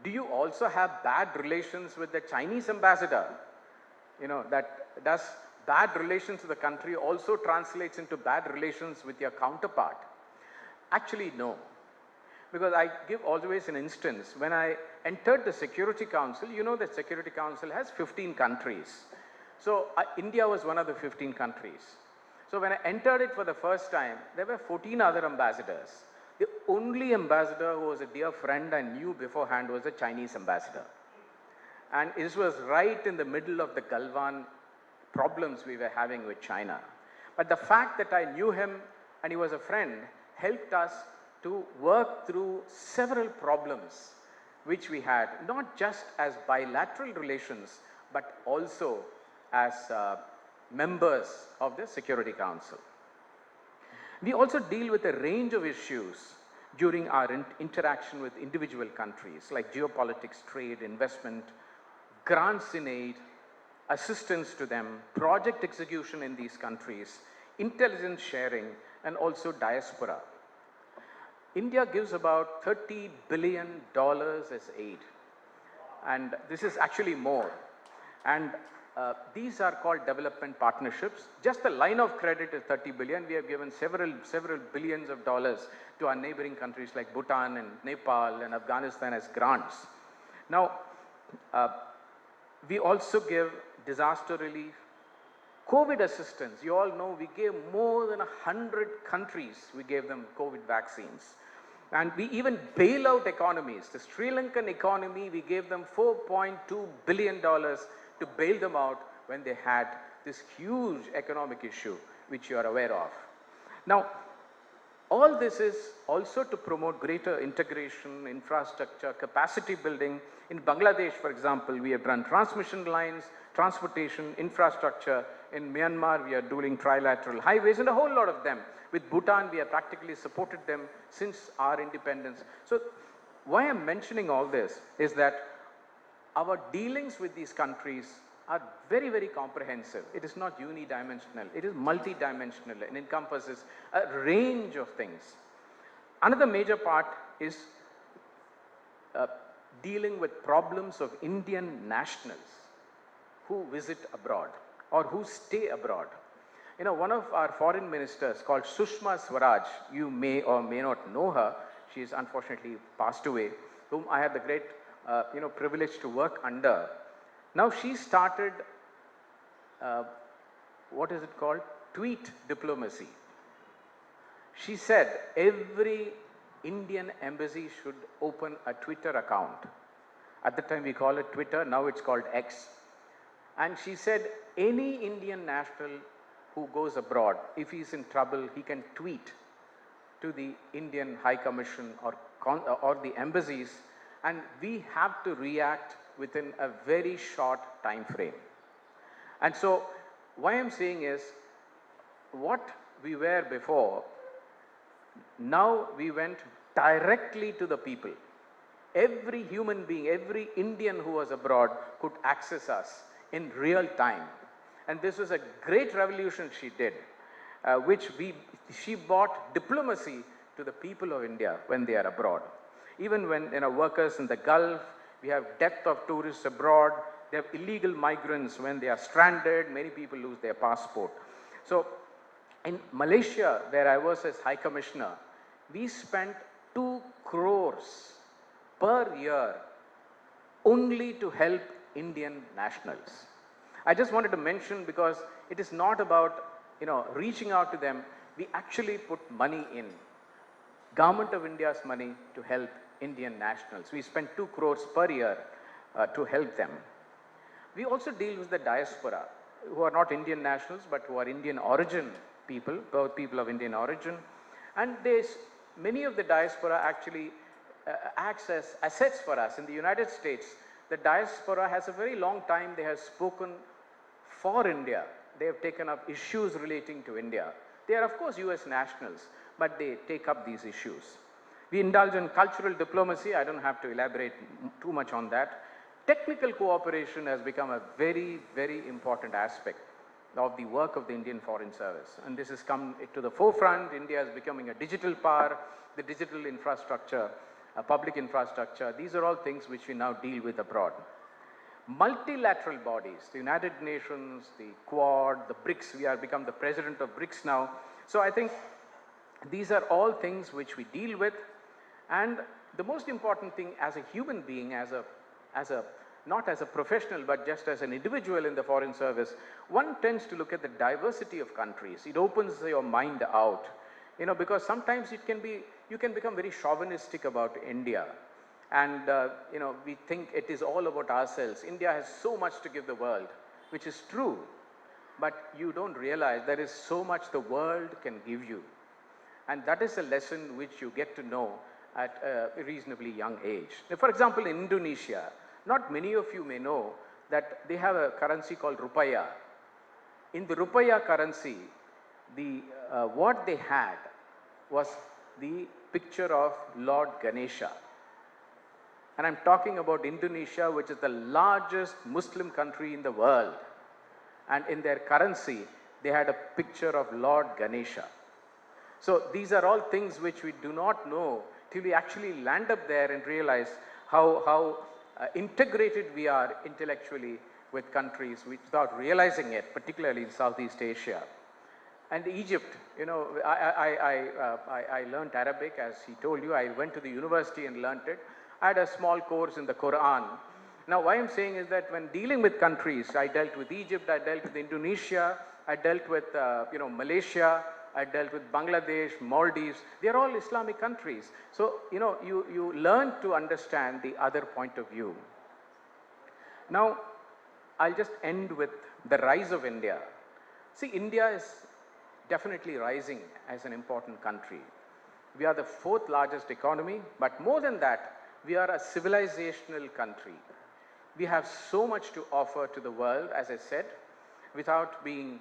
do you also have bad relations with the Chinese ambassador? That does bad relations to the country also translates into bad relations with your counterpart? Actually, no. Because I give always an instance. When I entered the Security Council, the Security Council has 15 countries. So, India was one of the 15 countries. So, when I entered it for the first time, there were 14 other ambassadors. The only ambassador who was a dear friend I knew beforehand was a Chinese ambassador. And this was right in the middle of the Galwan problems we were having with China. But the fact that I knew him and he was a friend helped us to work through several problems which we had, not just as bilateral relations, but also as members of the Security Council. We also deal with a range of issues during our interaction with individual countries like geopolitics, trade, investment, grants in aid, assistance to them, project execution in these countries, intelligence sharing, and also diaspora. India gives about $30 billion as aid, and this is actually more. And these are called development partnerships. Just the line of credit is 30 billion. We have given several billions of dollars to our neighboring countries like Bhutan and Nepal and Afghanistan as grants. Now, we also give disaster relief, COVID assistance. You all know we gave more than 100 countries, we gave them COVID vaccines. And we even bail out economies. The Sri Lankan economy, we gave them $4.2 billion to bail them out when they had this huge economic issue, which you are aware of. Now, all this is also to promote greater integration, infrastructure, capacity building. In Bangladesh, for example, we have run transmission lines, transportation, infrastructure. In Myanmar, we are doing trilateral highways and a whole lot of them. With Bhutan, we have practically supported them since our independence. So, why I'm mentioning all this is that our dealings with these countries are very, very comprehensive. It is not unidimensional. It is multidimensional and encompasses a range of things. Another major part is dealing with problems of Indian nationals who visit abroad or who stay abroad. One of our foreign ministers called Sushma Swaraj, you may or may not know her. She is unfortunately passed away, whom I had the great, privilege to work under. Now she started, what is it called? Tweet diplomacy. She said every Indian embassy should open a Twitter account. At the time we call it Twitter, now it's called X. And she said any Indian national who goes abroad, if he's in trouble, he can tweet to the Indian High Commission or the embassies, and we have to react within a very short time frame. And so why I'm saying is, what we were before, now we went directly to the people. Every human being, every Indian who was abroad could access us in real time. And this was a great revolution she did, she brought diplomacy to the people of India when they are abroad. Even when workers in the Gulf, we have death of tourists abroad, they have illegal migrants when they are stranded, many people lose their passport. So in Malaysia, where I was as High Commissioner, we spent 2 crores per year only to help Indian nationals. I just wanted to mention, because it is not about reaching out to them. We actually put money in, Government of India's money, to help Indian nationals. We spend 2 crores per year to help them. We also deal with the diaspora, who are not Indian nationals but who are Indian origin people, people of Indian origin. And many of the diaspora actually acts as assets for us. In the United States, the diaspora has a very long time, they have spoken for India. They have taken up issues relating to India. They are of course US nationals, but they take up these issues. We indulge in cultural diplomacy. I don't have to elaborate too much on that. Technical cooperation has become a very, very important aspect of the work of the Indian Foreign Service. And this has come to the forefront. India is becoming a digital power, the digital infrastructure, public infrastructure. These are all things which we now deal with abroad. Multilateral bodies, the United Nations, the Quad, the BRICS, we have become the president of BRICS now. So I think these are all things which we deal with. And the most important thing as a human being, not as a professional, but just as an individual in the Foreign Service, one tends to look at the diversity of countries. It opens your mind out, because sometimes you can become very chauvinistic about India. And, we think it is all about ourselves. India has so much to give the world, which is true. But you don't realize there is so much the world can give you. And that is a lesson which you get to know at a reasonably young age. For example, in Indonesia, not many of you may know that they have a currency called rupiah. In the rupiah currency, what they had was the picture of Lord Ganesha. And I'm talking about Indonesia, which is the largest Muslim country in the world. And in their currency, they had a picture of Lord Ganesha. So these are all things which we do not know till we actually land up there and realize how integrated we are intellectually with countries without realizing it, particularly in Southeast Asia. And Egypt, I learned Arabic, as he told you. I went to the university and learned it. I had a small course in the Quran. Now, why I'm saying is that when dealing with countries, I dealt with Egypt, I dealt with Indonesia, I dealt with Malaysia, I dealt with Bangladesh, Maldives. They are all Islamic countries. So, you learn to understand the other point of view. Now, I'll just end with the rise of India. See, India is definitely rising as an important country. We are the 4th largest economy, but more than that, we are a civilizational country. We have so much to offer to the world, as I said, without being,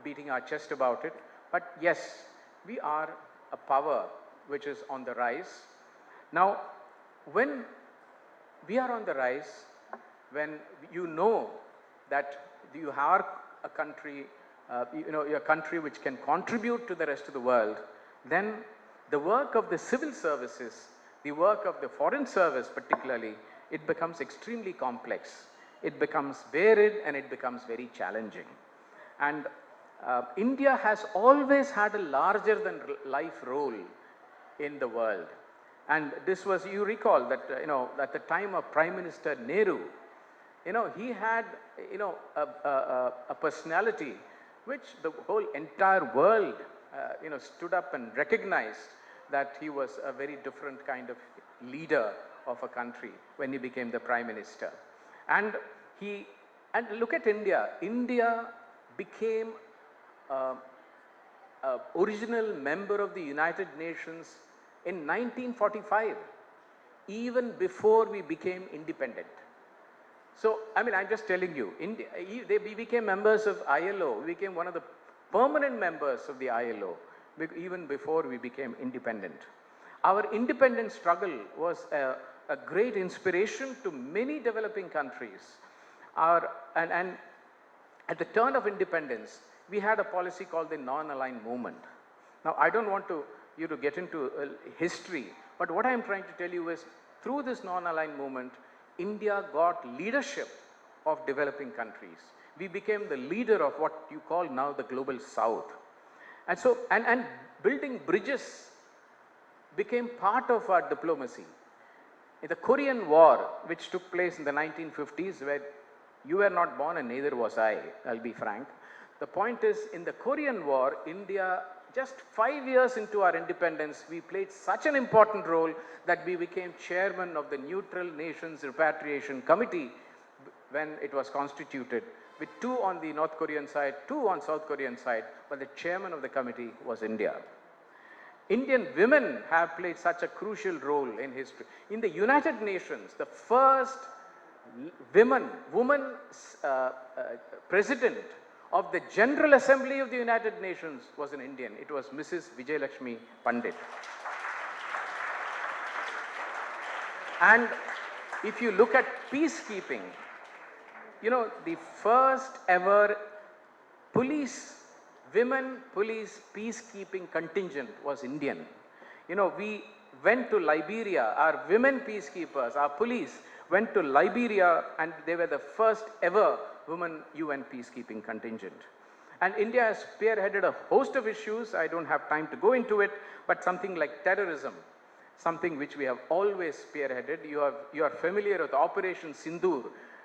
beating our chest about it. But yes, we are a power which is on the rise. Now, when we are on the rise, when you know that you are a country, a country which can contribute to the rest of the world, then the work of the civil services, the work of the Foreign Service particularly, it becomes extremely complex. It becomes varied and it becomes very challenging. And India has always had a larger than life role in the world. And this was, you recall that, at the time of Prime Minister Nehru, he had, a personality which the whole entire world, stood up and recognized that he was a very different kind of leader of a country when he became the Prime Minister. And look at India. India became original member of the United Nations in 1945, even before we became independent. So, I'm just telling you, we became members of ILO, we became one of the permanent members of the ILO, even before we became independent. Our independence struggle was a great inspiration to many developing countries. And at the turn of independence, we had a policy called the non-aligned movement. Now, I don't want you to get into history, but what I'm trying to tell you is, through this non-aligned movement, India got leadership of developing countries. We became the leader of what you call now the global south. And so, and building bridges became part of our diplomacy. In the Korean War, which took place in the 1950s, where you were not born and neither was I'll be frank. The point is, in the Korean War, India, just 5 years into our independence, we played such an important role that we became chairman of the Neutral Nations Repatriation Committee when it was constituted, with 2 on the North Korean side, 2 on South Korean side, but the chairman of the committee was India. Indian women have played such a crucial role in history. In the United Nations, the first woman president of the General Assembly of the United Nations was an Indian. It was Mrs. Vijayalakshmi Pandit. And if you look at peacekeeping, the first ever women police peacekeeping contingent was Indian. We went to Liberia, our women peacekeepers, our police went to Liberia, and they were the first ever women UN peacekeeping contingent. And India has spearheaded a host of issues. I don't have time to go into it, but something like terrorism, something which we have always spearheaded. You are familiar with Operation Sindoor,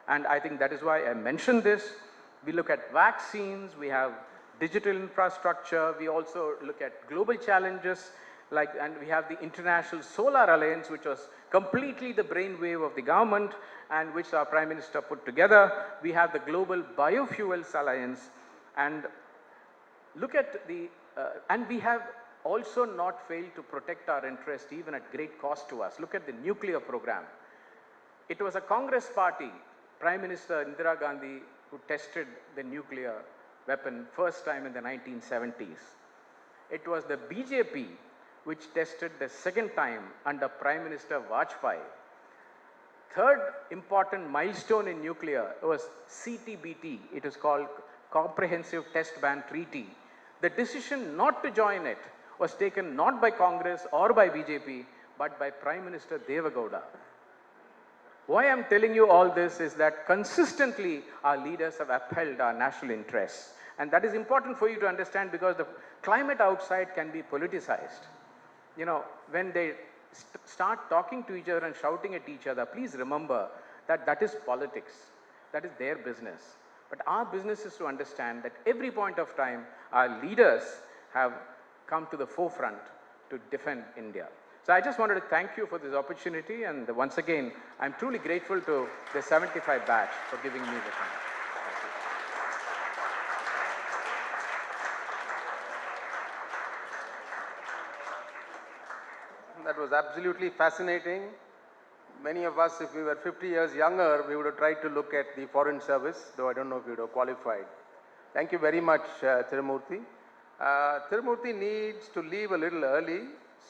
and I think that is why I mentioned this. We look at vaccines, we have digital infrastructure, we also look at global challenges, and we have the International Solar Alliance, which was completely the brainwave of the government and which our Prime Minister put together. We have the Global Biofuels Alliance, and look at and we have also not failed to protect our interest even at great cost to us. Look at the nuclear program. It was a Congress party, Prime Minister Indira Gandhi, who tested the nuclear weapon first time in the 1970s. It was the BJP which tested the second time under Prime Minister Vajpayee. Third important milestone in nuclear was CTBT. It is called Comprehensive Test Ban Treaty. The decision not to join it was taken not by Congress or by BJP, but by Prime Minister Devagowda. Why I'm telling you all this is that consistently our leaders have upheld our national interests. And that is important for you to understand, because the climate outside can be politicized. When they start talking to each other and shouting at each other, please remember that that is politics. That is their business. But our business is to understand that every point of time, our leaders have come to the forefront to defend India. So I just wanted to thank you for this opportunity, and once again, I'm truly grateful to the 75 batch for giving me the time. That was absolutely fascinating. Many of us, if we were 50 years younger, we would have tried to look at the foreign service, though I don't know if we would have qualified. Thank you very much, Tirumurti. Tirumurti needs to leave a little early,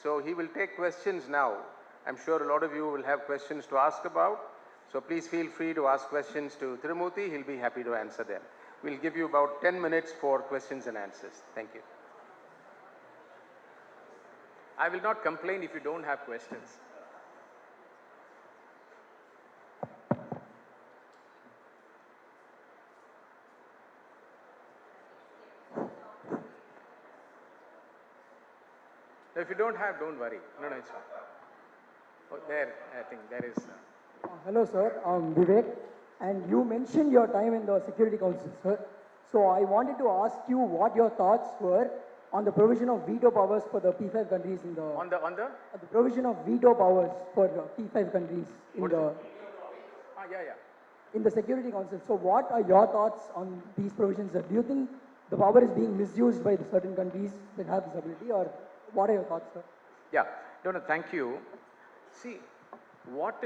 so he will take questions now. I'm sure a lot of you will have questions to ask about, so please feel free to ask questions to Tirumurti. He'll be happy to answer them. We'll give you about 10 minutes for questions and answers. Thank you. I will not complain if you don't have questions. If you don't have, don't worry. No, no, it's fine. Oh, there, I think there is. Hello, sir. I'm Vivek, and you mentioned your time in the Security Council, sir. So I wanted to ask you what your thoughts were on the provision of veto powers for the P5 countries in the On the? the provision of veto powers for P5 countries in What is the it? Yeah. in the Security Council. So what are your thoughts on these provisions, sir? Do you think the power is being misused by the certain countries that have this ability, or what are your thoughts, sir? Yeah. No, thank you. See, what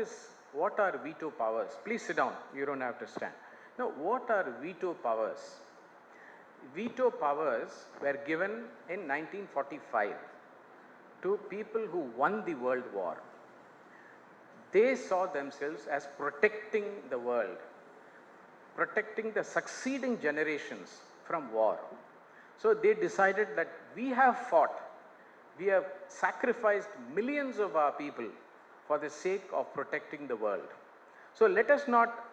are veto powers? Please sit down. You don't have to stand. Now, what are veto powers? Veto powers were given in 1945 to people who won the World War. They saw themselves as protecting the world, protecting the succeeding generations from war. So they decided that we have fought, we have sacrificed millions of our people for the sake of protecting the world. So let us not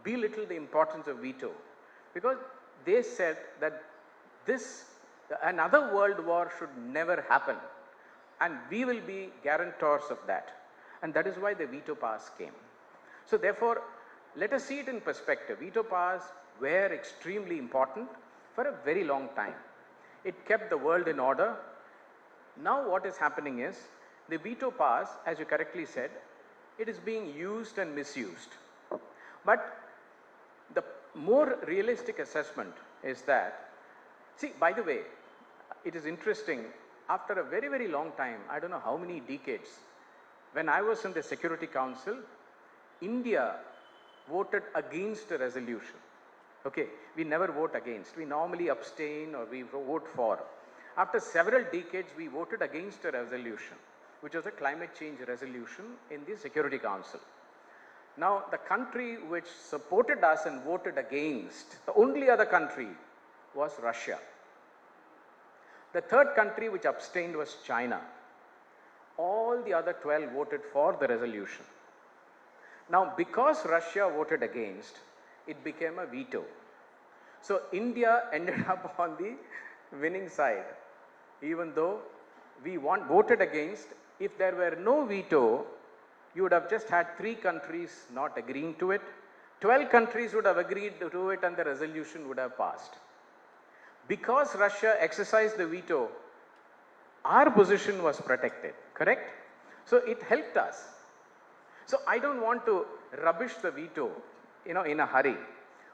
belittle the importance of veto, because they said that another world war should never happen, and we will be guarantors of that. And that is why the veto powers came. So therefore, let us see it in perspective. Veto powers were extremely important for a very long time. It kept the world in order. Now what is happening is, the veto powers, as you correctly said, it is being used and misused. But the more realistic assessment is that, see, by the way, it is interesting, after a very, very long time, I don't know how many decades, when I was in the Security Council, India voted against a resolution. Okay, we never vote against. We normally abstain or we vote for. After several decades, we voted against a resolution, which was a climate change resolution in the Security Council. Now, the country which supported us and voted against, the only other country was Russia. The third country which abstained was China. All the other 12 voted for the resolution. Now, because Russia voted against, it became a veto. So, India ended up on the winning side, even though we voted against. If there were no veto, you would have just had 3 countries not agreeing to it. 12 countries would have agreed to it and the resolution would have passed. Because Russia exercised the veto, our position was protected, correct? So it helped us. So I don't want to rubbish the veto, in a hurry.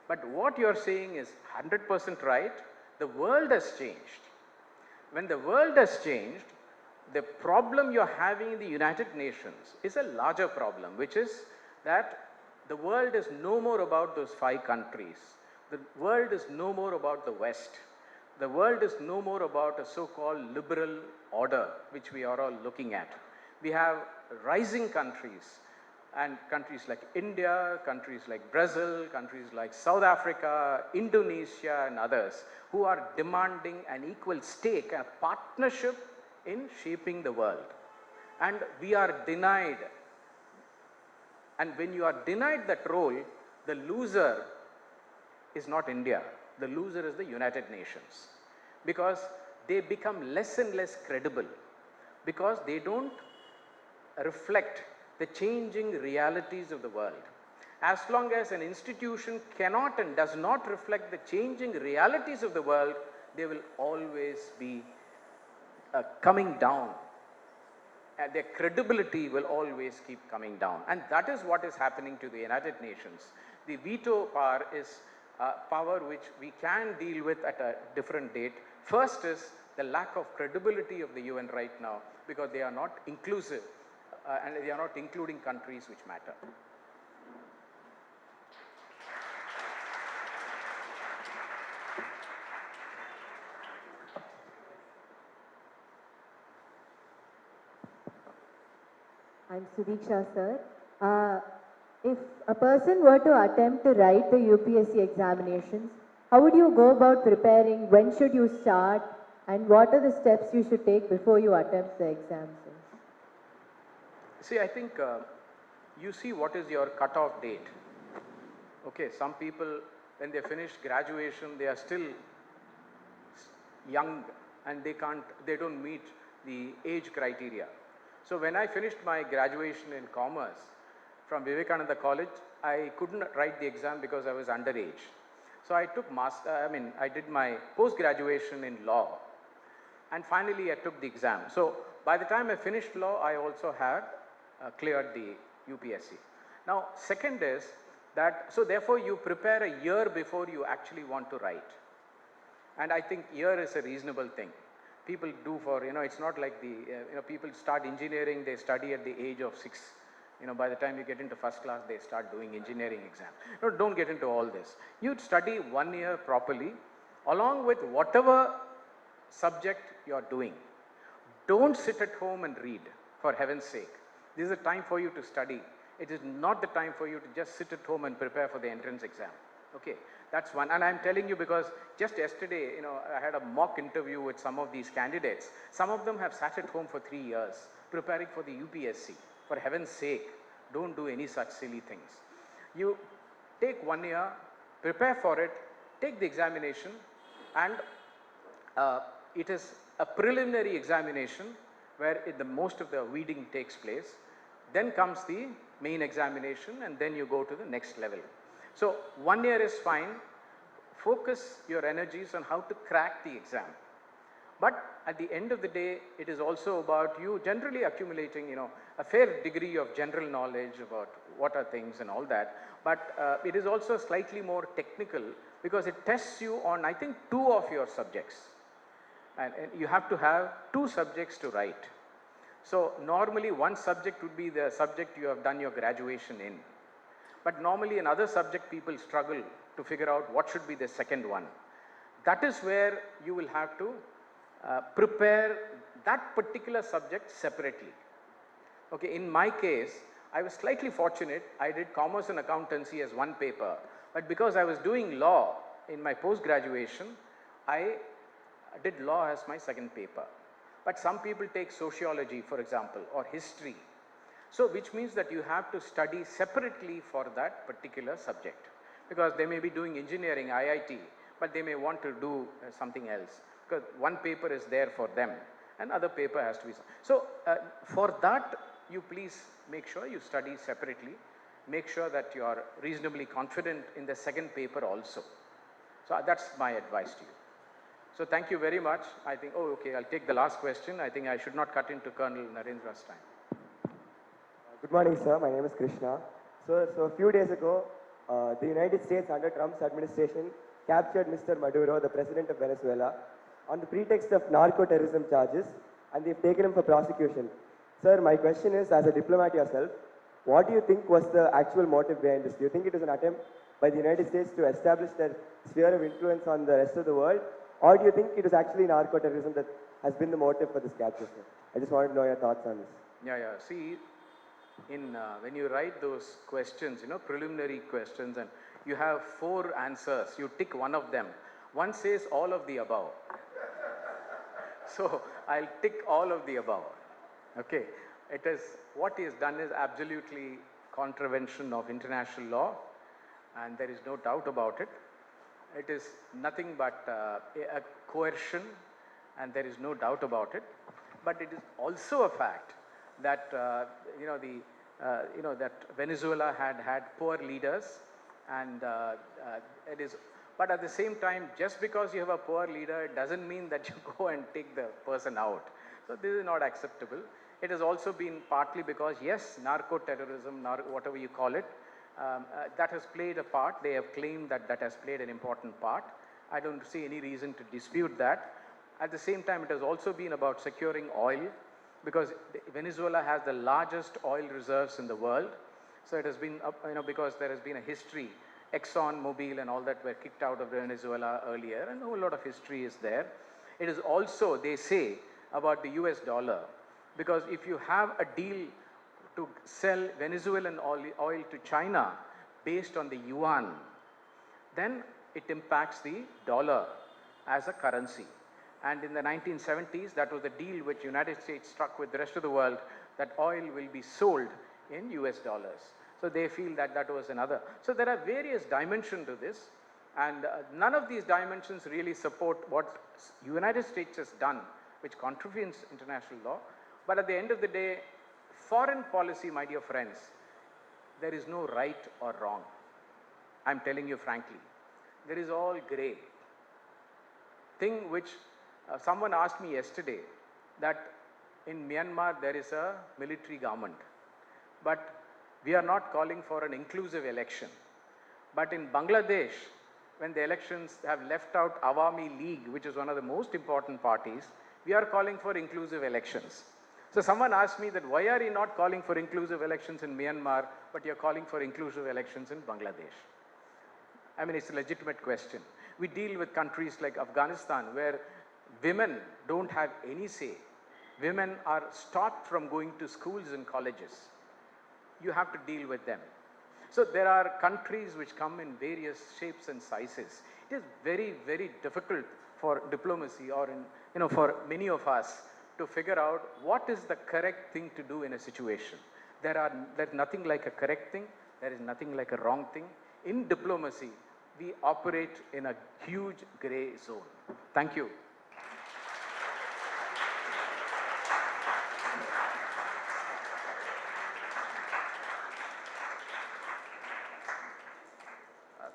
But what you're saying is 100% right. The world has changed. When the world has changed, the problem you're having in the United Nations is a larger problem, which is that the world is no more about those 5 countries. The world is no more about the West. The world is no more about a so-called liberal order, which we are all looking at. We have rising countries, and countries like India, countries like Brazil, countries like South Africa, Indonesia, and others, who are demanding an equal stake, a partnership in shaping the world. And we are denied. And when you are denied that role, the loser is not India. The loser is the United Nations, because they become less and less credible, because they don't reflect the changing realities of the world. As long as an institution cannot and does not reflect the changing realities of the world, they will always be coming down. And their credibility will always keep coming down. And that is what is happening to the United Nations. The veto power is power which we can deal with at a different date. First is the lack of credibility of the UN right now, because they are not inclusive and they are not including countries which matter. I'm Sudiksha, sir. If a person were to attempt to write the UPSC examinations, how would you go about preparing? When should you start? And what are the steps you should take before you attempt the exams? See, I think you see what is your cutoff date. Okay, some people, when they finish graduation, they are still young and they don't meet the age criteria. So when I finished my graduation in commerce from Vivekananda College, I couldn't write the exam because I was underage. So I took I did my post-graduation in law, and finally I took the exam. So by the time I finished law, I also had cleared the UPSC. Now, second is that, so therefore you prepare a year before you actually want to write. And I think year is a reasonable thing. People do for, it's not like the, people start engineering, they study at the age of 6. By the time you get into first class, they start doing engineering exam. No, don't get into all this. You'd study 1 year properly, along with whatever subject you're doing. Don't sit at home and read, for heaven's sake. This is a time for you to study. It is not the time for you to just sit at home and prepare for the entrance exam. Okay, that's one. And I'm telling you because just yesterday, I had a mock interview with some of these candidates. Some of them have sat at home for 3 years preparing for the UPSC. For heaven's sake, don't do any such silly things. You take 1 year, prepare for it, take the examination, and it is a preliminary examination where most of the weeding takes place. Then comes the main examination, and then you go to the next level. So 1 year is fine. Focus your energies on how to crack the exam. But at the end of the day, it is also about you generally accumulating, a fair degree of general knowledge about what are things and all that. But it is also slightly more technical because it tests you on, I think, 2 of your subjects. And you have to have 2 subjects to write. So normally one subject would be the subject you have done your graduation in. But normally another subject people struggle to figure out what should be the second one. That is where you will have to prepare that particular subject separately. Okay, in my case, I was slightly fortunate. I did commerce and accountancy as one paper. But because I was doing law in my post-graduation, I did law as my second paper. But some people take sociology, for example, or history. So which means that you have to study separately for that particular subject. Because they may be doing engineering, IIT, but they may want to do something else. Because one paper is there for them, and other paper has to be. So for that, you please make sure you study separately. Make sure that you are reasonably confident in the second paper also. So that's my advice to you. So thank you very much. I think, okay, I'll take the last question. I think I should not cut into Colonel Narendra's time. Good morning, sir. My name is Krishna. So a few days ago, the United States under Trump's administration captured Mr. Maduro, the president of Venezuela, on the pretext of narco-terrorism charges, and they've taken him for prosecution. Sir, my question is, as a diplomat yourself, what do you think was the actual motive behind this? Do you think it is an attempt by the United States to establish their sphere of influence on the rest of the world? Or do you think it is actually narco-terrorism that has been the motive for this capture, sir? I just wanted to know your thoughts on this. Yeah. See, when you write those questions, preliminary questions, and you have 4 answers, you tick one of them. One says all of the above. So I'll tick all of the above. Okay. What he has done is absolutely contravention of international law, and there is no doubt about it. It is nothing but a coercion, and there is no doubt about it. But it is also a fact that that Venezuela had poor leaders, and it is. But at the same time, just because you have a poor leader, it doesn't mean that you go and take the person out. So this is not acceptable. It has also been partly because, yes, narco-terrorism, whatever you call it, that has played a part. They have claimed that has played an important part. I don't see any reason to dispute that. At the same time, it has also been about securing oil, because Venezuela has the largest oil reserves in the world. So it has been, because there has been a history. Exxon, Mobil and all that were kicked out of Venezuela earlier, and a whole lot of history is there. It is also, they say, about the US dollar, because if you have a deal to sell Venezuelan oil to China based on the yuan, then it impacts the dollar as a currency. And in the 1970s, that was the deal which United States struck with the rest of the world, that oil will be sold in US dollars. So they feel that was another. So there are various dimensions to this, and none of these dimensions really support what United States has done which contravenes international law. But at the end of the day, foreign policy, my dear friends, there is no right or wrong. I'm telling you frankly, there is all grey. Thing which someone asked me yesterday, that in Myanmar there is a military government, but we are not calling for an inclusive election. But in Bangladesh, when the elections have left out Awami League, which is one of the most important parties, we are calling for inclusive elections. So someone asked me that why are you not calling for inclusive elections in Myanmar, but you're calling for inclusive elections in Bangladesh? I mean, it's a legitimate question. We deal with countries like Afghanistan, where women don't have any say. Women are stopped from going to schools and colleges. You have to deal with them. So there are countries which come in various shapes and sizes. It is very, very difficult for diplomacy or for many of us to figure out what is the correct thing to do in a situation. There's nothing like a correct thing. There is nothing like a wrong thing. In diplomacy, we operate in a huge gray zone. Thank you.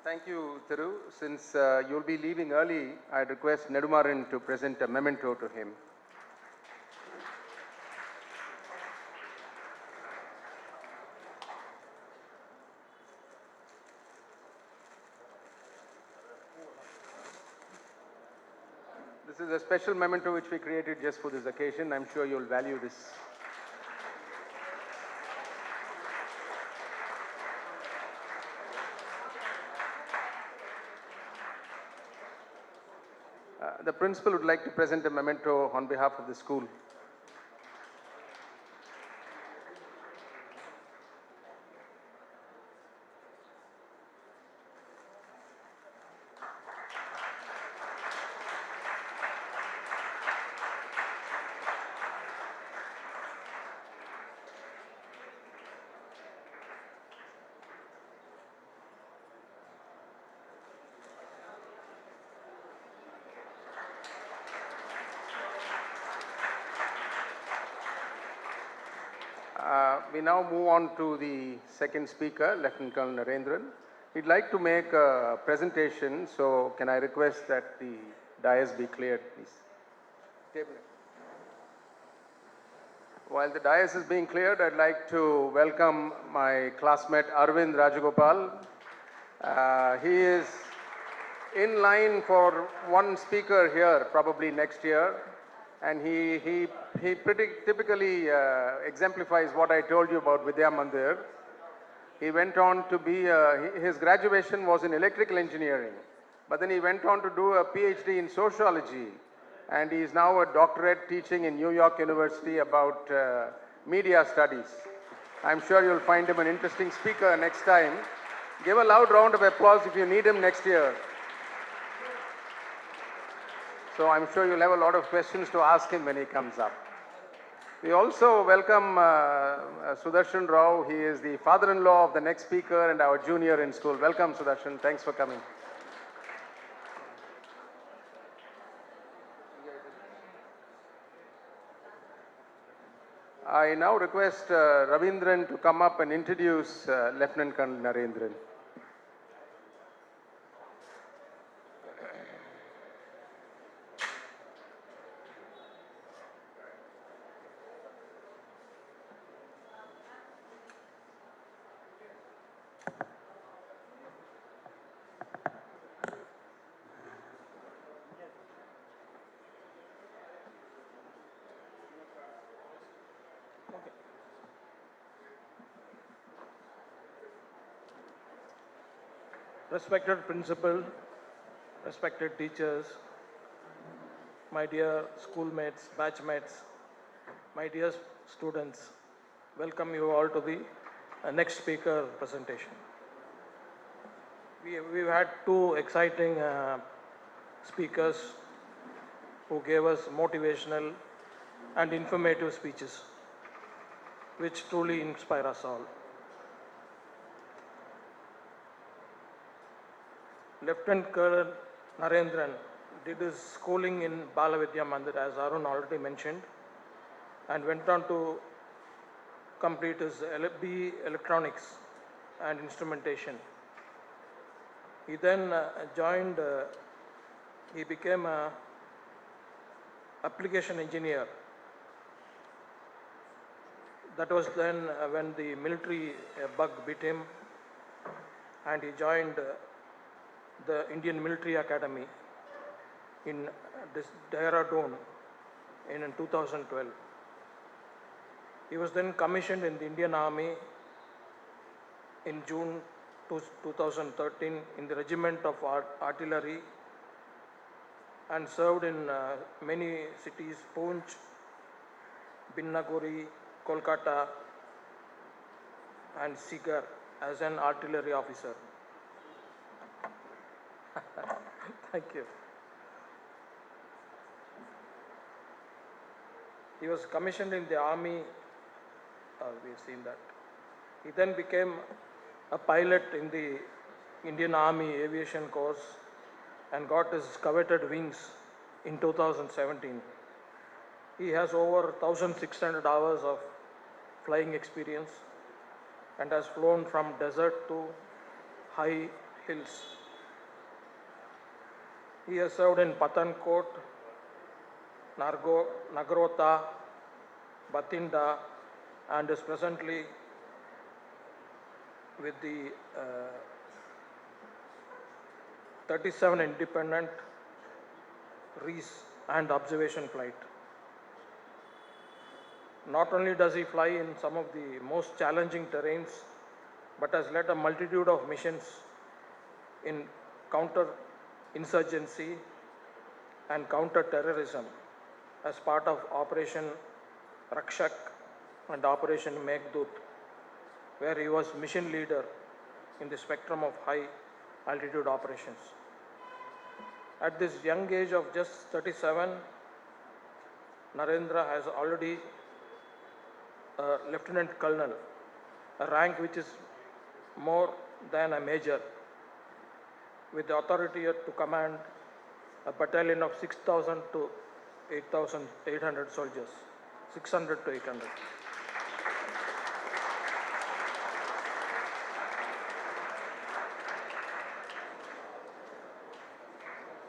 Thank you, Thiru. Since you'll be leaving early, I'd request Nedumaran to present a memento to him. This is a special memento which we created just for this occasion. I'm sure you'll value this. The principal would like to present a memento on behalf of the school. We now move on to the second speaker, Lieutenant Colonel Narendran. He'd like to make a presentation, so can I request that the dais be cleared, please? Table. While the dais is being cleared, I'd like to welcome my classmate Arvind Rajagopal. He is in line for one speaker here, probably next year. And he pretty typically exemplifies what I told you about Vidya Mandir. He went on to be, his graduation was in electrical engineering, but then he went on to do a PhD in sociology, and he is now a doctorate teaching in New York University about media studies. I'm sure you'll find him an interesting speaker next time. Give a loud round of applause if you need him next year. So I'm sure you'll have a lot of questions to ask him when he comes up. We also welcome Sudarshan Rao. He is the father-in-law of the next speaker and our junior in school. Welcome, Sudarshan. Thanks for coming. I now request Ravindran to come up and introduce Lieutenant Colonel Narendran. Respected principal, respected teachers, my dear schoolmates, batchmates, my dear students, welcome you all to the next speaker presentation. We've had two exciting speakers who gave us motivational and informative speeches, which truly inspire us all. Lieutenant Colonel Narendran did his schooling in Balavidya Mandir, as Arun already mentioned, and went on to complete his B Electronics and Instrumentation. He then he became a application engineer. That was then when the military bug bit him, and he joined the Indian Military Academy in Dehradun in 2012. He was then commissioned in the Indian Army in June 2013 in the Regiment of Artillery, and served in many cities, Poonch, Binnaguri, Kolkata, and Sigar as an artillery officer. Thank you. He was commissioned in the army, we've seen that. He then became a pilot in the Indian Army Aviation Course and got his coveted wings in 2017. He has over 1,600 hours of flying experience and has flown from desert to high hills. He has served in Pathankot, Nagrota, Bathinda, and is presently with the 37 independent REES and observation flight. Not only does he fly in some of the most challenging terrains, but has led a multitude of missions in counter-insurgency and counter-terrorism as part of Operation Rakshak and Operation Meghdut, where he was mission leader in the spectrum of high altitude operations. At this young age of just 37, Narendra has already a Lieutenant Colonel, a rank which is more than a major, with the authority to command a battalion of 6,000 to 8,800 soldiers, 600 to 800.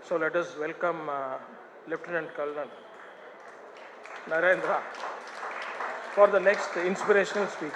So let us welcome Lieutenant Colonel Narendra for the next inspirational speech.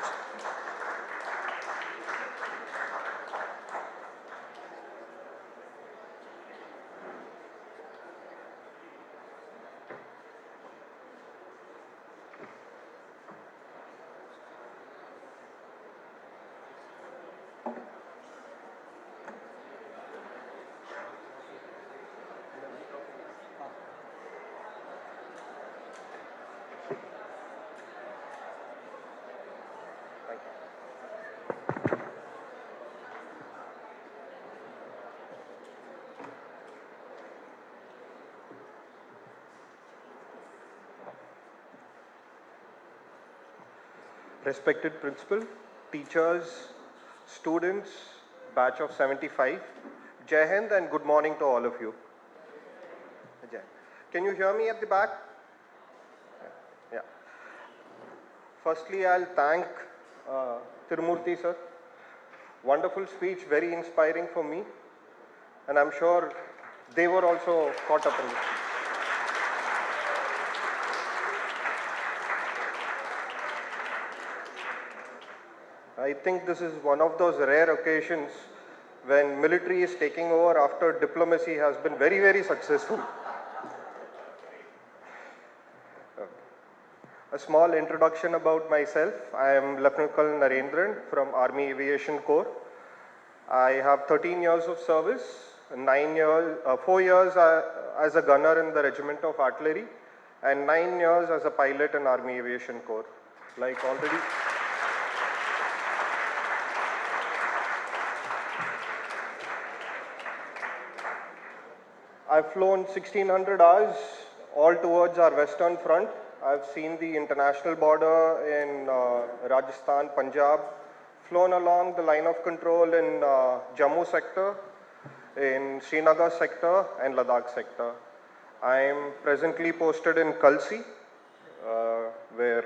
Respected principal, teachers, students, batch of 75, Jai Hind and good morning to all of you. Jai. Can you hear me at the back? Yeah. Firstly, I'll thank Tirumurti sir. Wonderful speech, very inspiring for me, and I'm sure they were also caught up in it. I think this is one of those rare occasions when military is taking over after diplomacy has been very, very successful. A small introduction about myself. I am Lieutenant Colonel Narendran from Army Aviation Corps. I have 13 years of service, 4 years as a gunner in the Regiment of Artillery, and 9 years as a pilot in Army Aviation Corps. Like already. I've flown 1600 hours all towards our western front. I've seen the international border in Rajasthan, Punjab, flown along the line of control in Jammu sector, in Srinagar sector and Ladakh sector. I am presently posted in Kalsi, where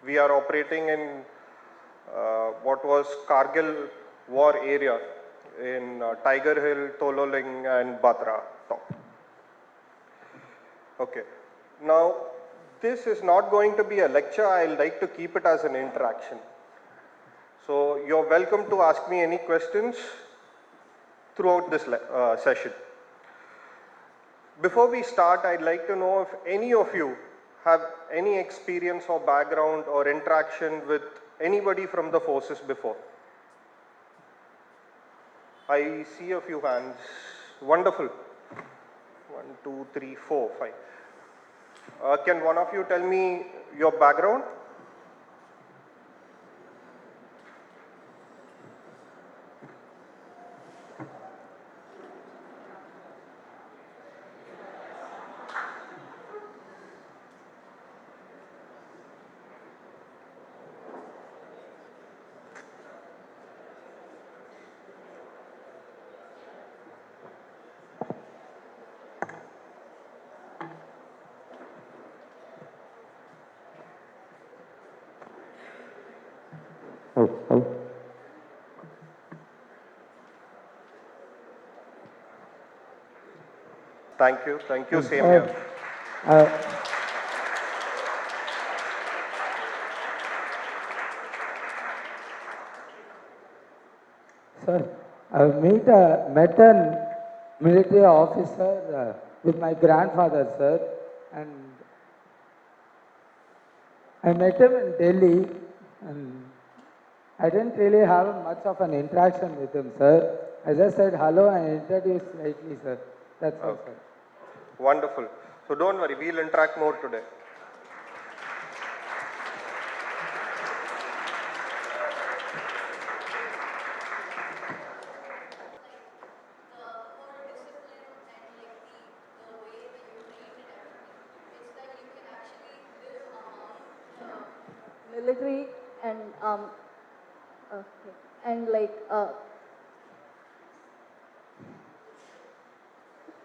we are operating in what was Kargil war area in Tiger Hill, Tololing and Batra top. Okay. Now, this is not going to be a lecture. I'll like to keep it as an interaction. So, you're welcome to ask me any questions throughout this session. Before we start, I'd like to know if any of you have any experience or background or interaction with anybody from the forces before. I see a few hands. Wonderful. 1, 2, 3, 4, 5. Can one of you tell me your background? Thank you, same here. Sir, met a military officer with my grandfather, sir, and I met him in Delhi, and I didn't really have much of an interaction with him, sir. I just said hello and introduced slightly, sir. That's all, sir. Wonderful. So don't worry, we'll interact more today. Military and okay. And like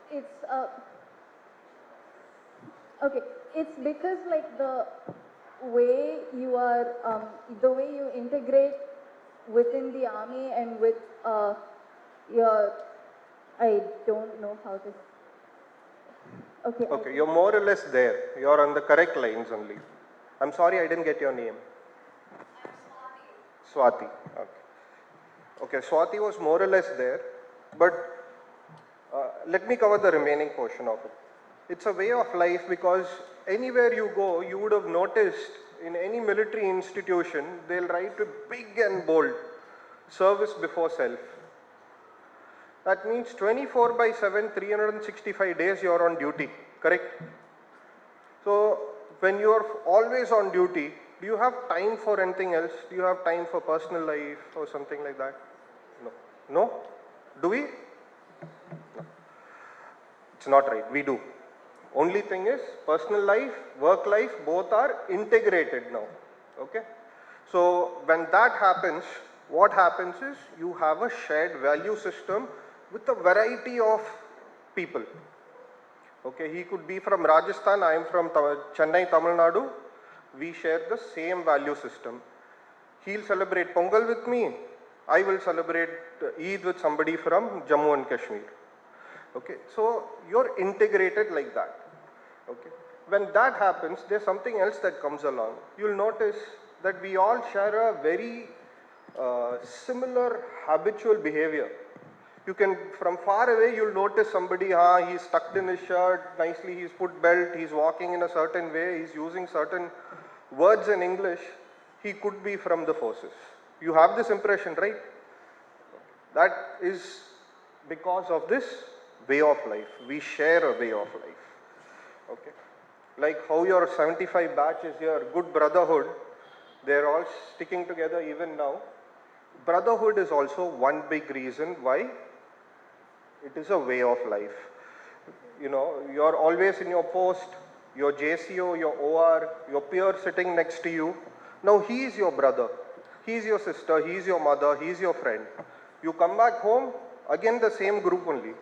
it's okay, it's because like the way you are the way you integrate within the army and with your, I don't know how to, okay. Okay, you're more or less there. You're on the correct lines only. I'm sorry I didn't get your name. Swati. Okay. Okay, Swati was more or less there, but let me cover the remaining portion of it. It's a way of life because anywhere you go, you would have noticed in any military institution, they'll write with big and bold, service before self. That means 24/7, 365 days you're on duty, correct? So when you're always on duty, do you have time for anything else? Do you have time for personal life or something like that? No. No? Do we? No. It's not right. We do. Only thing is, personal life, work life, both are integrated now. Okay? So when that happens, what happens is you have a shared value system with a variety of people. Okay, he could be from Rajasthan, I am from Chennai, Tamil Nadu. We share the same value system. He'll celebrate Pongal with me. I will celebrate Eid with somebody from Jammu and Kashmir. Okay, so you're integrated like that. Okay, when that happens, there's something else that comes along. You'll notice that we all share a very similar habitual behavior. You can, from far away, you'll notice somebody, he's tucked in his shirt, nicely he's put belt, he's walking in a certain way, he's using certain words in English. He could be from the forces. You have this impression, right? That is because of this way of life. We share a way of life. Okay. Like how your 75 batch is your good brotherhood, they're all sticking together even now. Brotherhood is also one big reason why it is a way of life. You know, you're always in your post, your JCO, your OR, your peer sitting next to you. Now he is your brother, he is your sister, he is your mother, he is your friend. You come back home, again the same group only.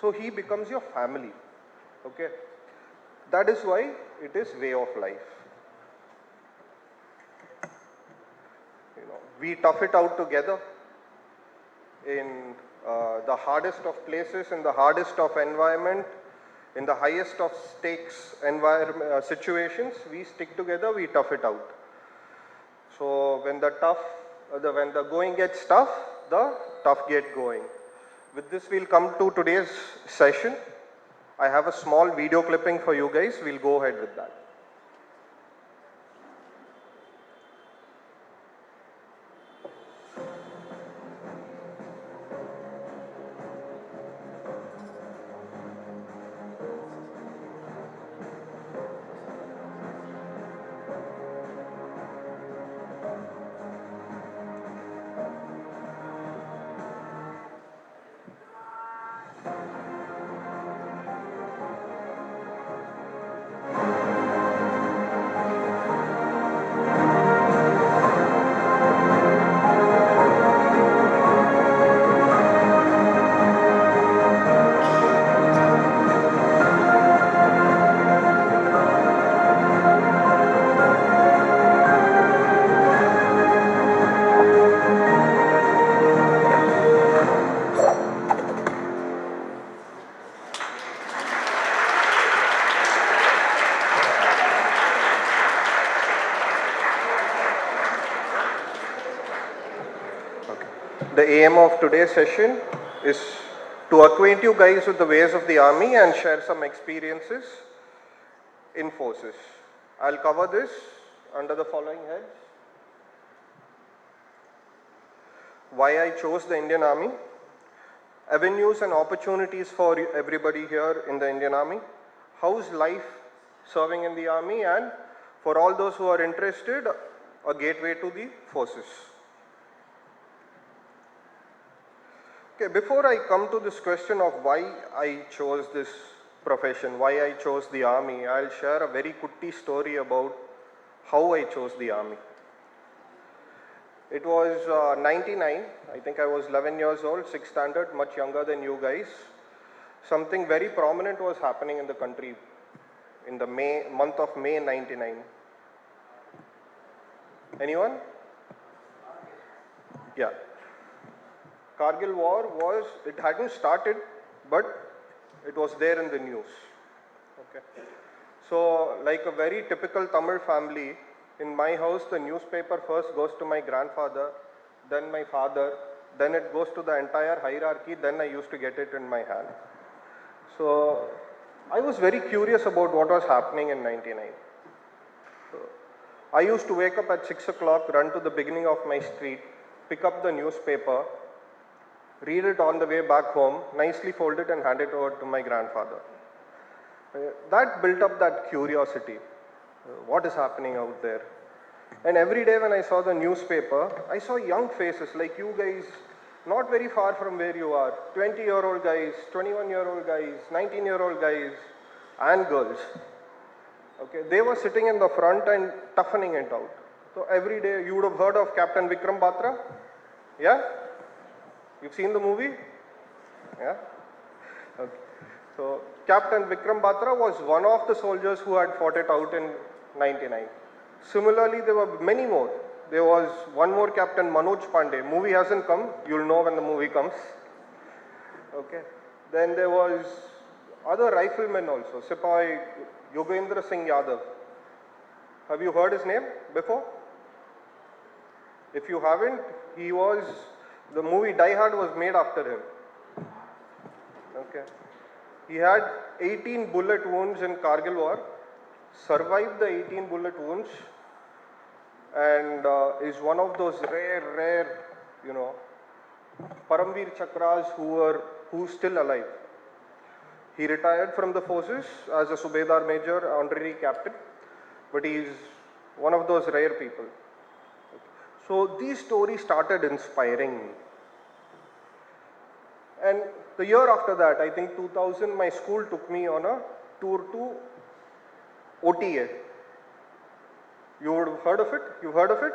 So he becomes your family. Okay. That is why it is way of life. We tough it out together in the hardest of places, in the hardest of environment, in the highest of stakes situations. We stick together, we tough it out. So when when the going gets tough, the tough get going. With this, we'll come to today's session. I have a small video clipping for you guys. We'll go ahead with that. The aim of today's session is to acquaint you guys with the ways of the army and share some experiences in forces. I'll cover this under the following heads. Why I chose the Indian Army, avenues and opportunities for everybody here in the Indian Army, how's life serving in the army, and for all those who are interested, a gateway to the forces. Okay, before I come to this question of why I chose this profession, why I chose the army, I'll share a very kutti story about how I chose the army. It was 99, I think I was 11 years old, 6th standard, much younger than you guys. Something very prominent was happening in the country in the month of May 99. Anyone? Yeah. Kargil war it hadn't started, but it was there in the news. Okay. So like a very typical Tamil family, in my house the newspaper first goes to my grandfather, then my father, then it goes to the entire hierarchy, then I used to get it in my hand. So I was very curious about what was happening in 99. So, I used to wake up at 6 o'clock, run to the beginning of my street, pick up the newspaper, read it on the way back home, nicely fold it and hand it over to my grandfather. That built up that curiosity. What is happening out there? And every day when I saw the newspaper, I saw young faces like you guys, not very far from where you are. 20-year-old guys, 21-year-old guys, 19-year-old guys, and girls. Okay, they were sitting in the front and toughening it out. So every day, you would have heard of Captain Vikram Batra? Yeah? You've seen the movie? Yeah? Okay. So Captain Vikram Batra was one of the soldiers who had fought it out in 99. Similarly, there were many more. There was one more Captain Manoj Pandey. Movie hasn't come. You'll know when the movie comes. Okay. Then there was other riflemen also. Sipahi Yogendra Singh Yadav. Have you heard his name before? If you haven't, the movie Die Hard was made after him. Okay. He had 18 bullet wounds in Kargil war, survived the 18 bullet wounds, and is one of those rare, Paramveer Chakras who's still alive. He retired from the forces as a Subedar Major, honorary captain, but he's one of those rare people. So these stories started inspiring me. And the year after that, I think 2000, my school took me on a tour to OTA. You would have heard of it? You've heard of it?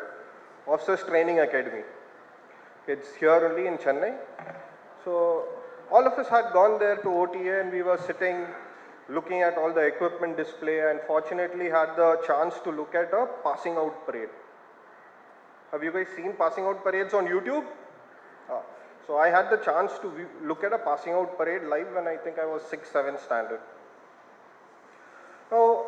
Officers Training Academy. It's here only in Chennai. So all of us had gone there to OTA and we were sitting looking at all the equipment display, and fortunately had the chance to look at a passing out parade. Have you guys seen passing out parades on YouTube? So I had the chance to look at a passing out parade live when I think I was 6th, 7th standard. Now,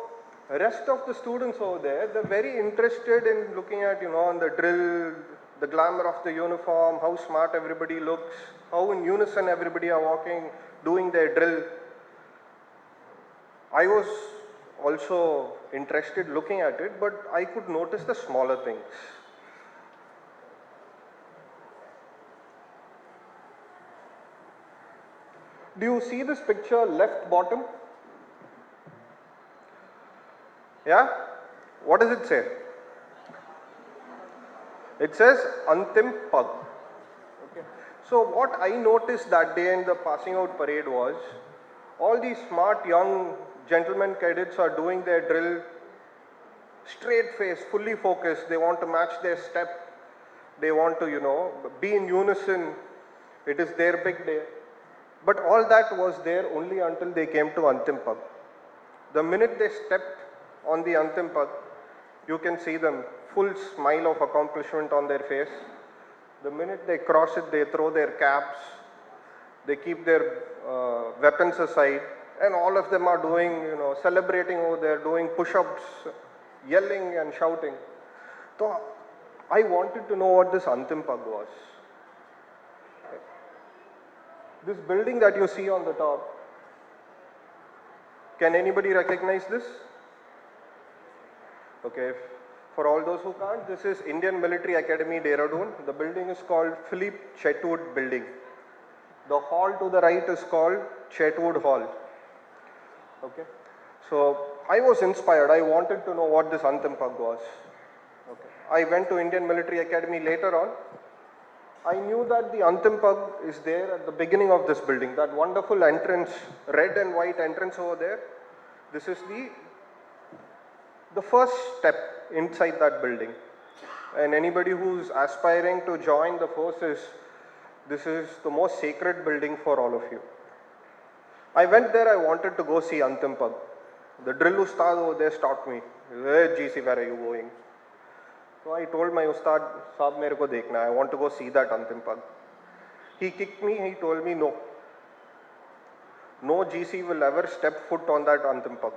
rest of the students over there, they're very interested in looking at, on the drill, the glamour of the uniform, how smart everybody looks, how in unison everybody are walking, doing their drill. I was also interested looking at it, but I could notice the smaller things. Do you see this picture left bottom? Yeah? What does it say? It says Antim Pag. Okay. So what I noticed that day in the passing out parade was, all these smart young gentlemen cadets are doing their drill, straight face, fully focused. They want to match their step. They want to, be in unison. It is their big day. But all that was there only until they came to Antim Pag. The minute they stepped on the Antim Pag, you can see them full smile of accomplishment on their face. The minute they cross it, they throw their caps, they keep their weapons aside, and all of them are doing, celebrating over there, doing push-ups, yelling and shouting. So I wanted to know what this Antim Pag was. This building that you see on the top, can anybody recognize this? Okay, for all those who can't, this is Indian Military Academy, Dehradun. The building is called Philip Chetwood Building. The hall to the right is called Chetwood Hall. Okay, so I was inspired. I wanted to know what this Antim Pag was. Okay, I went to Indian Military Academy later on. I knew that the Antim Pag is there at the beginning of this building. That wonderful entrance, red and white entrance over there. This is the first step inside that building. And anybody who's aspiring to join the forces, this is the most sacred building for all of you. I went there, I wanted to go see Antim Pag. The drill ustad over there stopped me. Hey, GC, where are you going? So I told my ustad, Saab, mere ko dekhna hai. I want to go see that Antim Pag. He kicked me, he told me no. No GC will ever step foot on that Antim Pag.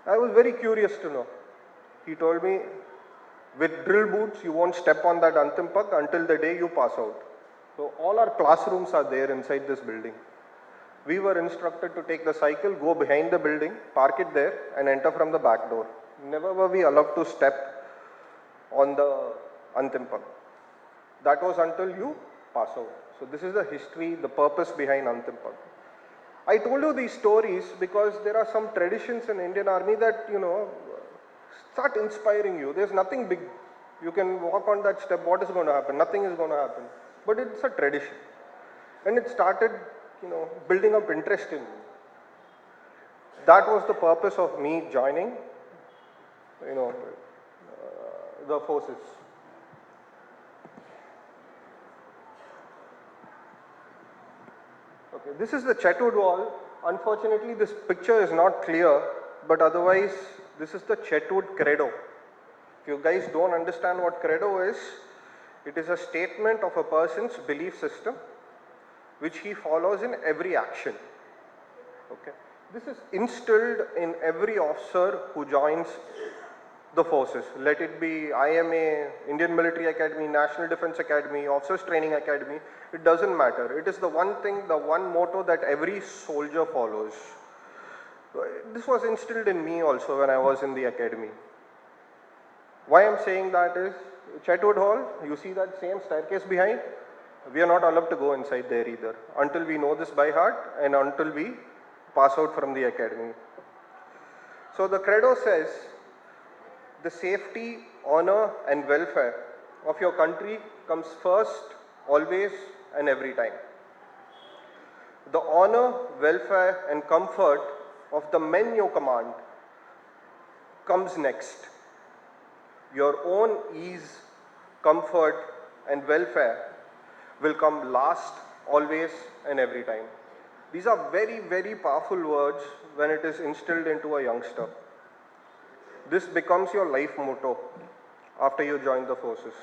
I was very curious to know. He told me, with drill boots, you won't step on that Antim Pag until the day you pass out. So all our classrooms are there inside this building. We were instructed to take the cycle, go behind the building, park it there, and enter from the back door. Never were we allowed to step on the Antim Pag. That was until you pass out. So this is the history, the purpose behind Antim Pag. I told you these stories because there are some traditions in Indian Army that, start inspiring you. There's nothing big. You can walk on that step, what is going to happen? Nothing is going to happen. But it's a tradition. And it started, building up interest in me. That was the purpose of me joining, the forces. Okay, this is the Chetwood wall. Unfortunately, this picture is not clear, but otherwise, this is the Chetwood credo. If you guys don't understand what credo is, it is a statement of a person's belief system, which he follows in every action. Okay, this is instilled in every officer who joins the forces. Let it be IMA, Indian Military Academy, National Defense Academy, Officers Training Academy, it doesn't matter. It is the one thing, the one motto that every soldier follows. This was instilled in me also when I was in the academy. Why I'm saying that is, Chetwood Hall, you see that same staircase behind? We are not allowed to go inside there either until we know this by heart and until we pass out from the academy. So the credo says, the safety, honor and welfare of your country comes first, always and every time. The honor, welfare and comfort of the men you command comes next. Your own ease, comfort and welfare will come last, always and every time. These are very, very powerful words when it is instilled into a youngster. This becomes your life motto after you join the forces.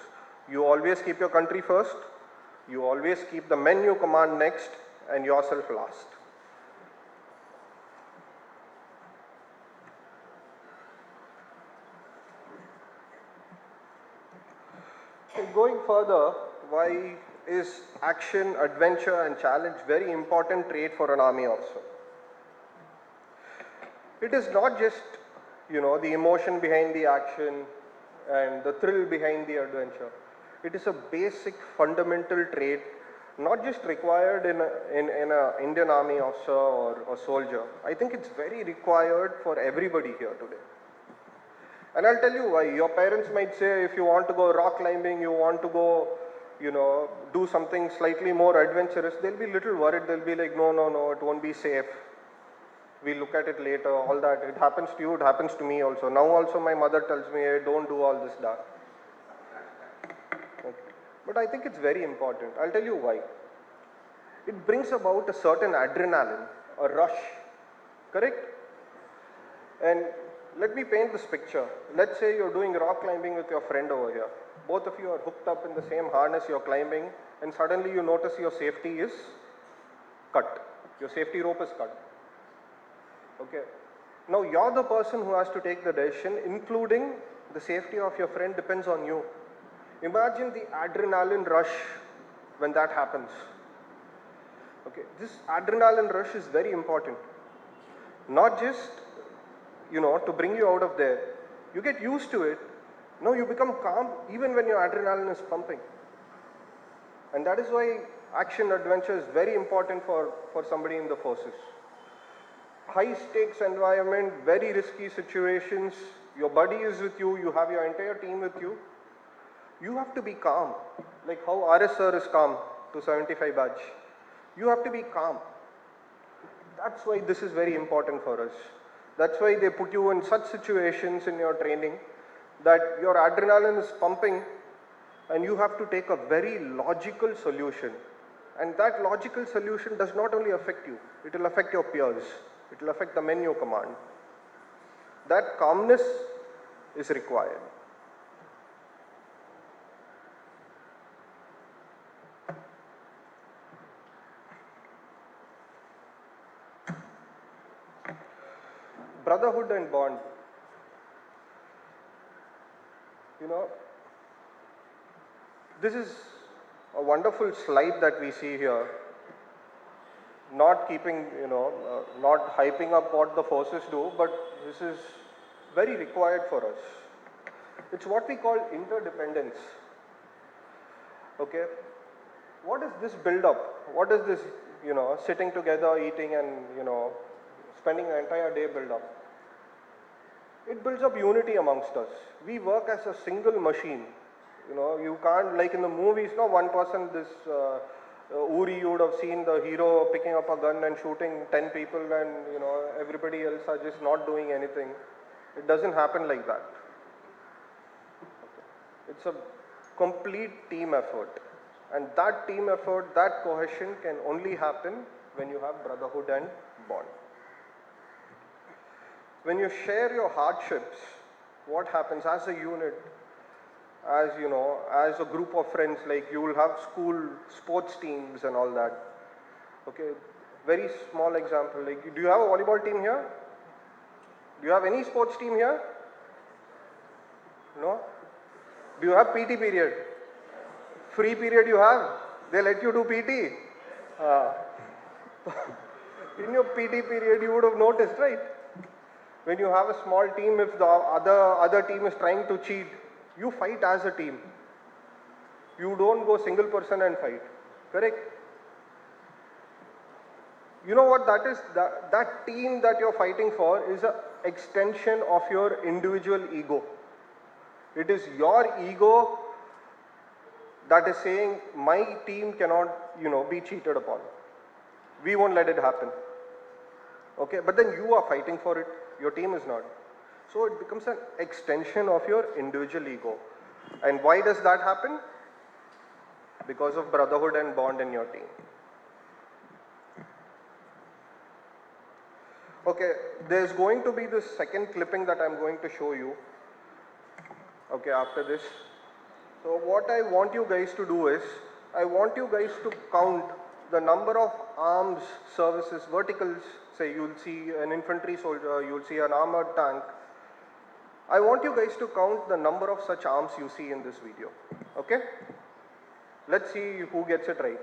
You always keep your country first, you always keep the men you command next, and yourself last. Okay, going further, why is action, adventure, and challenge very important trait for an army officer? It is not just, the emotion behind the action and the thrill behind the adventure. It is a basic fundamental trait, not just required in an Indian army officer or a soldier. I think it's very required for everybody here today. And I'll tell you why. Your parents might say if you want to go rock climbing, you want to go, do something slightly more adventurous, they'll be a little worried. They'll be like, no, no, no, it won't be safe. We'll look at it later, all that. It happens to you, it happens to me also. Now also my mother tells me, hey, don't do all this stuff. Okay. But I think it's very important. I'll tell you why. It brings about a certain adrenaline, a rush, correct? And let me paint this picture. Let's say you're doing rock climbing with your friend over here. Both of you are hooked up in the same harness, you're climbing, and suddenly you notice your safety is cut. Your safety rope is cut. Okay. Now you're the person who has to take the decision, including the safety of your friend depends on you. Imagine the adrenaline rush when that happens. Okay. This adrenaline rush is very important. Not just, to bring you out of there. You get used to it. Now you become calm even when your adrenaline is pumping. And that is why action adventure is very important for somebody in the forces. High stakes environment, very risky situations, your buddy is with you, you have your entire team with you. You have to be calm, like how RS sir is calm to 75 batch. You have to be calm. That's why this is very important for us. That's why they put you in such situations in your training that your adrenaline is pumping and you have to take a very logical solution. And that logical solution does not only affect you, it will affect your peers. It will affect the men you command. That calmness is required. Brotherhood and bond. This is a wonderful slide that we see here. Not keeping, not hyping up what the forces do, but this is very required for us. It's what we call interdependence. Okay? What is this build up? What is this, sitting together, eating and, spending the entire day build up? It builds up unity amongst us. We work as a single machine. You can't, like in the movies, one person, this Uri, you would have seen the hero picking up a gun and shooting 10 people and, everybody else are just not doing anything. It doesn't happen like that. It's a complete team effort. And that team effort, that cohesion can only happen when you have brotherhood and bond. When you share your hardships, what happens as a unit, as as a group of friends, like you will have school sports teams and all that. Okay, very small example, like do you have a volleyball team here? Do you have any sports team here? No? Do you have PT period? Free period you have? They let you do PT? In your PT period you would have noticed, right? When you have a small team, if the other team is trying to cheat, you fight as a team. You don't go single person and fight. Correct? You know what that is? That team that you're fighting for is an extension of your individual ego. It is your ego that is saying, my team cannot, be cheated upon. We won't let it happen. Okay, but then you are fighting for it. Your team is not. So it becomes an extension of your individual ego. And why does that happen? Because of brotherhood and bond in your team. Okay, there's going to be this second clipping that I'm going to show you. Okay, after this. So what I want you guys to do is, I want you guys to count the number of arms, services, verticals. Say you'll see an infantry soldier, you'll see an armored tank. I want you guys to count the number of such arms you see in this video. Okay? Let's see who gets it right.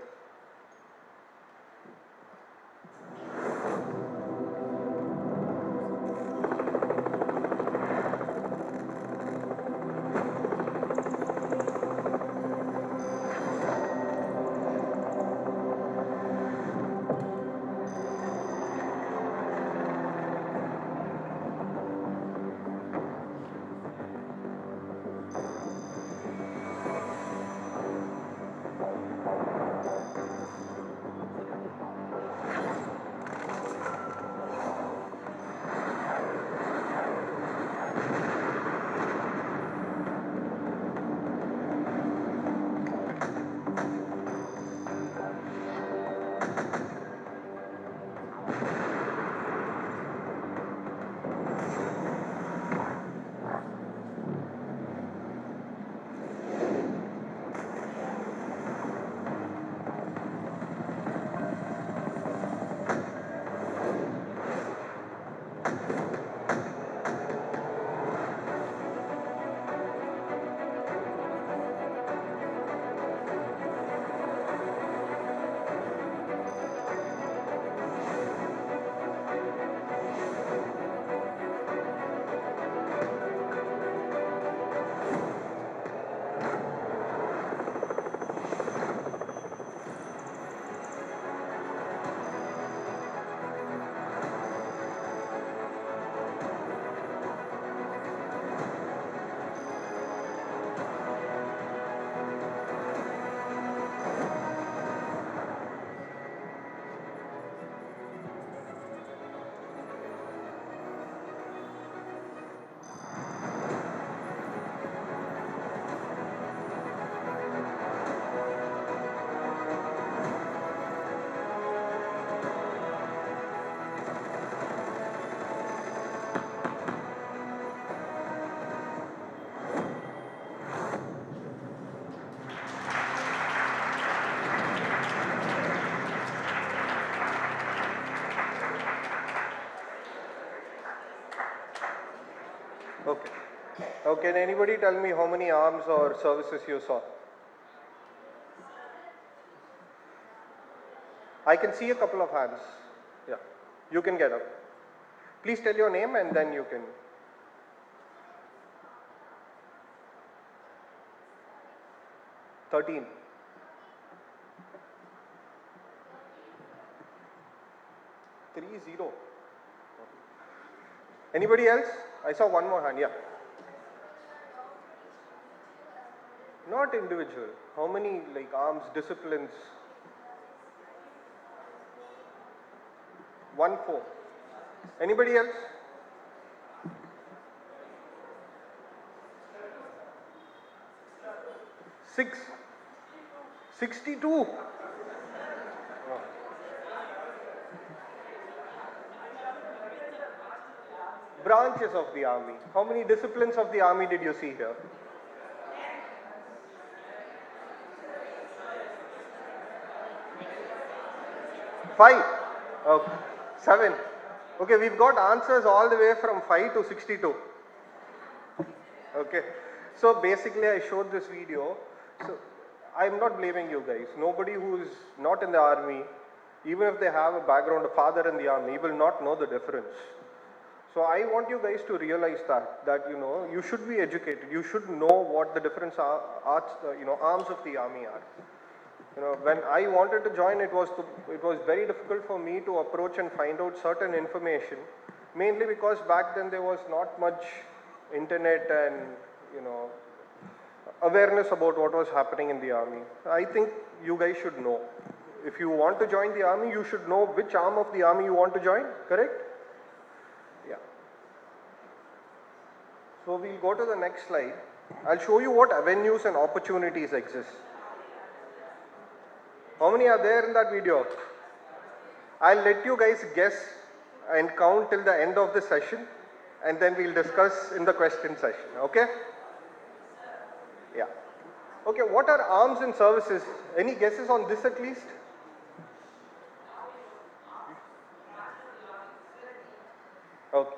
Okay. Okay, can anybody tell me how many arms or services you saw? I can see a couple of hands. Yeah, you can get up. Please tell your name and then you can. $13. $30. Anybody else? I saw one more hand, yeah. Not individual. How many like arms, disciplines? 1-4. Anybody else? Six. 62. Branches of the army. How many disciplines of the army did you see here? 5. Okay. 7. Okay, we've got answers all the way from 5 to 62. Okay. So basically I showed this video. So I'm not blaming you guys. Nobody who is not in the army, even if they have a background, a father in the army, will not know the difference. So I want you guys to realize that you know, you should be educated. You should know what the different arms of the army are. You know, when I wanted to join, it was very difficult for me to approach and find out certain information, mainly because back then there was not much internet and, you know, awareness about what was happening in the army. I think you guys should know. If you want to join the army, you should know which arm of the army you want to join, correct? Yeah. So we'll go to the next slide. I'll show you what avenues and opportunities exist. How many are there in that video? I'll let you guys guess and count till the end of the session, and then we'll discuss in the question session, okay? Yeah. Okay, what are arms and services? Any guesses on this at least? Okay.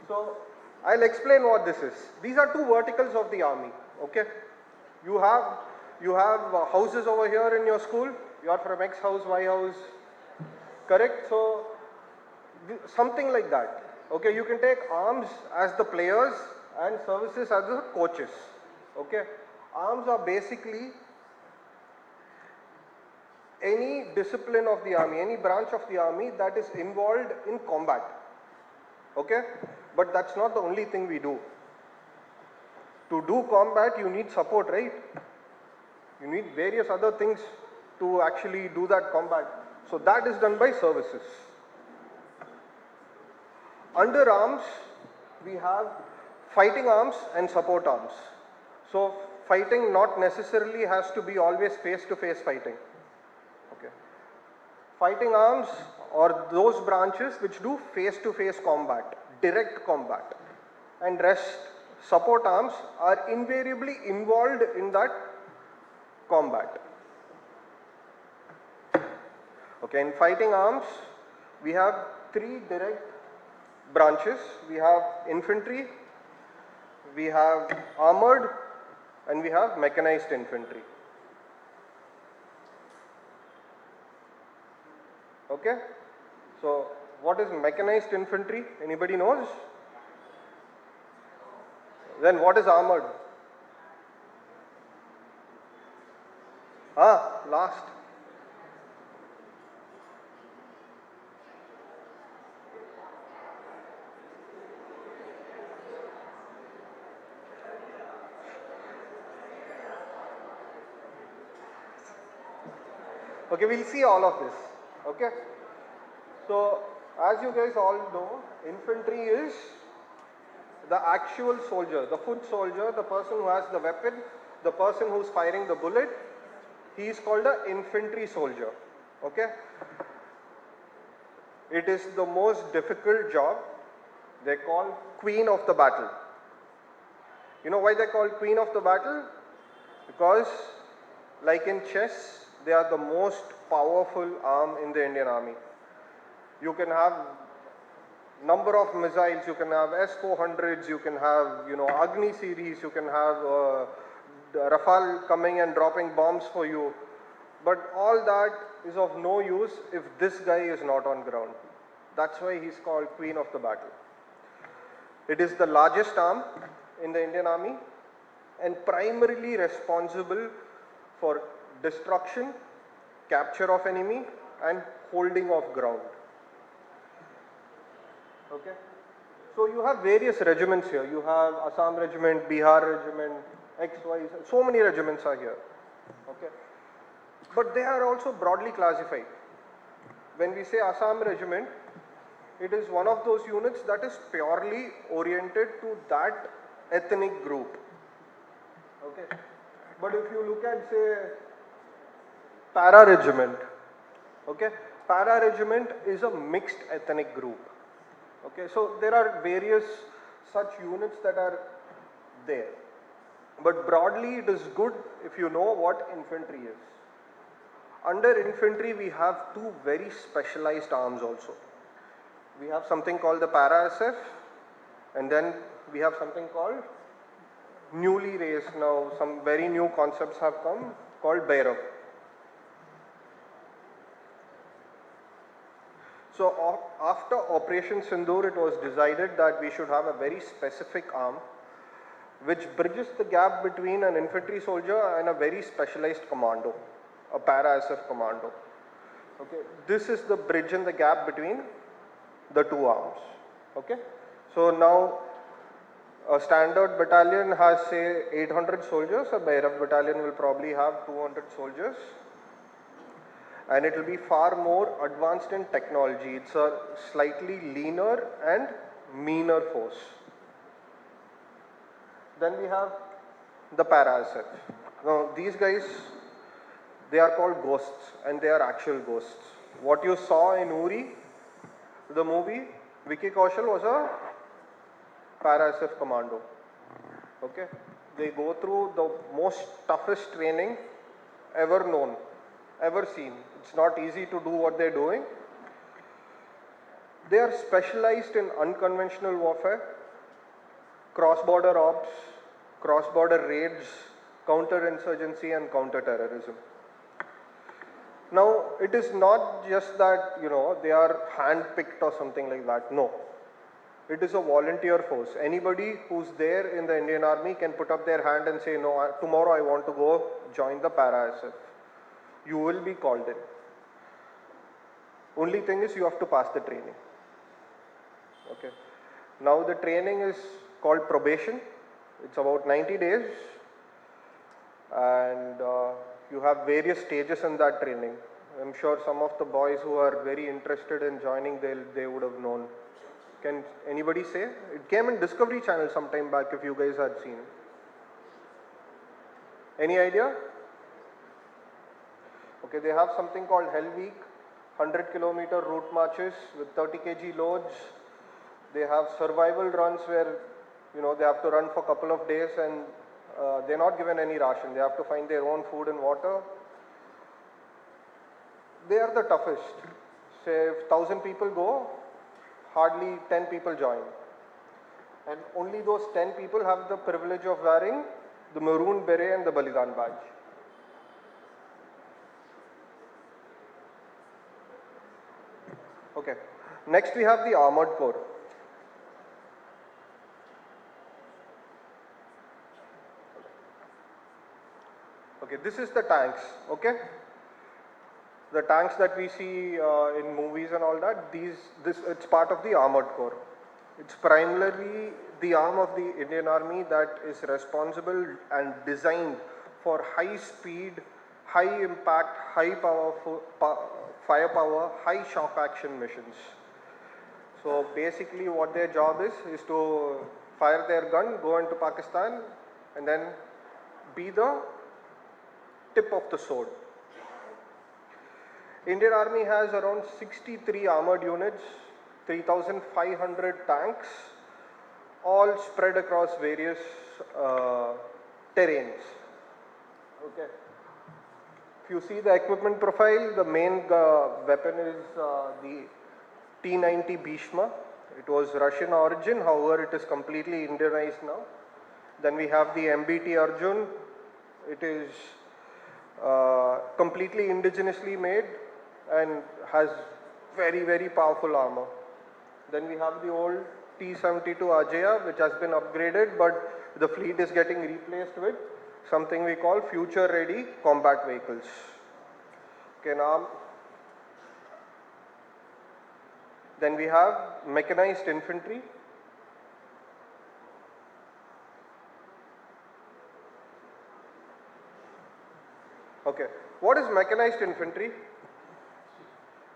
So, I'll explain what this is. These are two verticals of the army, okay? You have houses over here in your school. You are from X house, Y house, correct? So, something like that. Okay, you can take arms as the players and services as the coaches. Okay, arms are basically any discipline of the army, any branch of the army that is involved in combat. Okay, but that's not the only thing we do. To do combat, you need support, right? You need various other things to actually do that combat. So that is done by services. Under arms, we have fighting arms and support arms. So fighting not necessarily has to be always face-to-face fighting. Okay. Fighting arms are those branches which do face-to-face combat, direct combat. And rest support arms are invariably involved in that combat. Okay, in fighting arms, we have three direct branches. We have infantry, we have armored, and we have mechanized infantry. Okay, so what is mechanized infantry? Anybody knows? Then what is armored? Last. Okay, we'll see all of this. Okay. So, as you guys all know, infantry is the actual soldier, the foot soldier, the person who has the weapon, the person who's firing the bullet. He is called an infantry soldier. Okay. It is the most difficult job. They call queen of the battle. You know why they call queen of the battle? Because like in chess, they are the most powerful arm in the Indian Army. You can have number of missiles, you can have S-400s, you can have, Agni series, you can have Rafale coming and dropping bombs for you. But all that is of no use if this guy is not on ground. That's why he's called Queen of the Battle. It is the largest arm in the Indian Army and primarily responsible for destruction, capture of enemy and holding of ground. Okay. So you have various regiments here. You have Assam regiment, Bihar regiment, XY, so many regiments are here. Okay. But they are also broadly classified. When we say Assam regiment, it is one of those units that is purely oriented to that ethnic group. Okay. But if you look at, say, para regiment, okay, para regiment is a mixed ethnic group. Okay, so there are various such units that are there. But broadly, it is good if you know what infantry is. Under infantry, we have two very specialized arms also. We have something called the para SF, and then we have something called newly raised, now some very new concepts have come, called Bhairav. So after Operation Sindoor, it was decided that we should have a very specific arm which bridges the gap between an infantry soldier and a very specialized commando, a para-SF commando. Okay, this is the bridge and the gap between the two arms. Okay, so now a standard battalion has, say, 800 soldiers. A Bhairav battalion will probably have 200 soldiers. And it will be far more advanced in technology. It's a slightly leaner and meaner force. Then we have the para-SF. Now these guys, they are called ghosts and they are actual ghosts. What you saw in Uri, the movie, Vicky Kaushal was a para-SF commando. Okay, they go through the most toughest training ever known, ever seen. It's not easy to do what they're doing. They are specialized in unconventional warfare, cross-border ops, cross-border raids, counter-insurgency and counter-terrorism. Now, it is not just that, they are hand-picked or something like that. No. It is a volunteer force. Anybody who's there in the Indian Army can put up their hand and say, no, tomorrow I want to go join the para-SF. You will be called in. Only thing is you have to pass the training. Okay. Now the training is called probation. It's about 90 days. And you have various stages in that training. I'm sure some of the boys who are very interested in joining, they would have known. Can anybody say? It came in Discovery Channel some time back if you guys had seen. Any idea? Okay, they have something called Hell Week, 100-kilometer route marches with 30 kg loads. They have survival runs where, they have to run for a couple of days and they're not given any ration. They have to find their own food and water. They are the toughest. Say if 1,000 people go, hardly 10 people join. And only those 10 people have the privilege of wearing the maroon beret and the Balidan badge. Okay. Next we have the Armored Corps. Okay, this is the tanks, okay? The tanks that we see in movies and all that, it's part of the Armored Corps. It's primarily the arm of the Indian Army that is responsible and designed for high speed, high impact, high firepower, high shock action missions. So basically what their job is to fire their gun, go into Pakistan and then be the tip of the sword. Indian Army has around 63 armored units, 3,500 tanks, all spread across various terrains. Okay. If you see the equipment profile, the main weapon is the T-90 Bhishma. It was Russian origin, however it is completely Indianized now. Then we have the MBT Arjun. It is completely indigenously made and has very, very powerful armor. Then we have the old T-72 Ajaya, which has been upgraded, but the fleet is getting replaced with something we call future-ready combat vehicles. Okay, now, then we have mechanized infantry. Okay, what is mechanized infantry?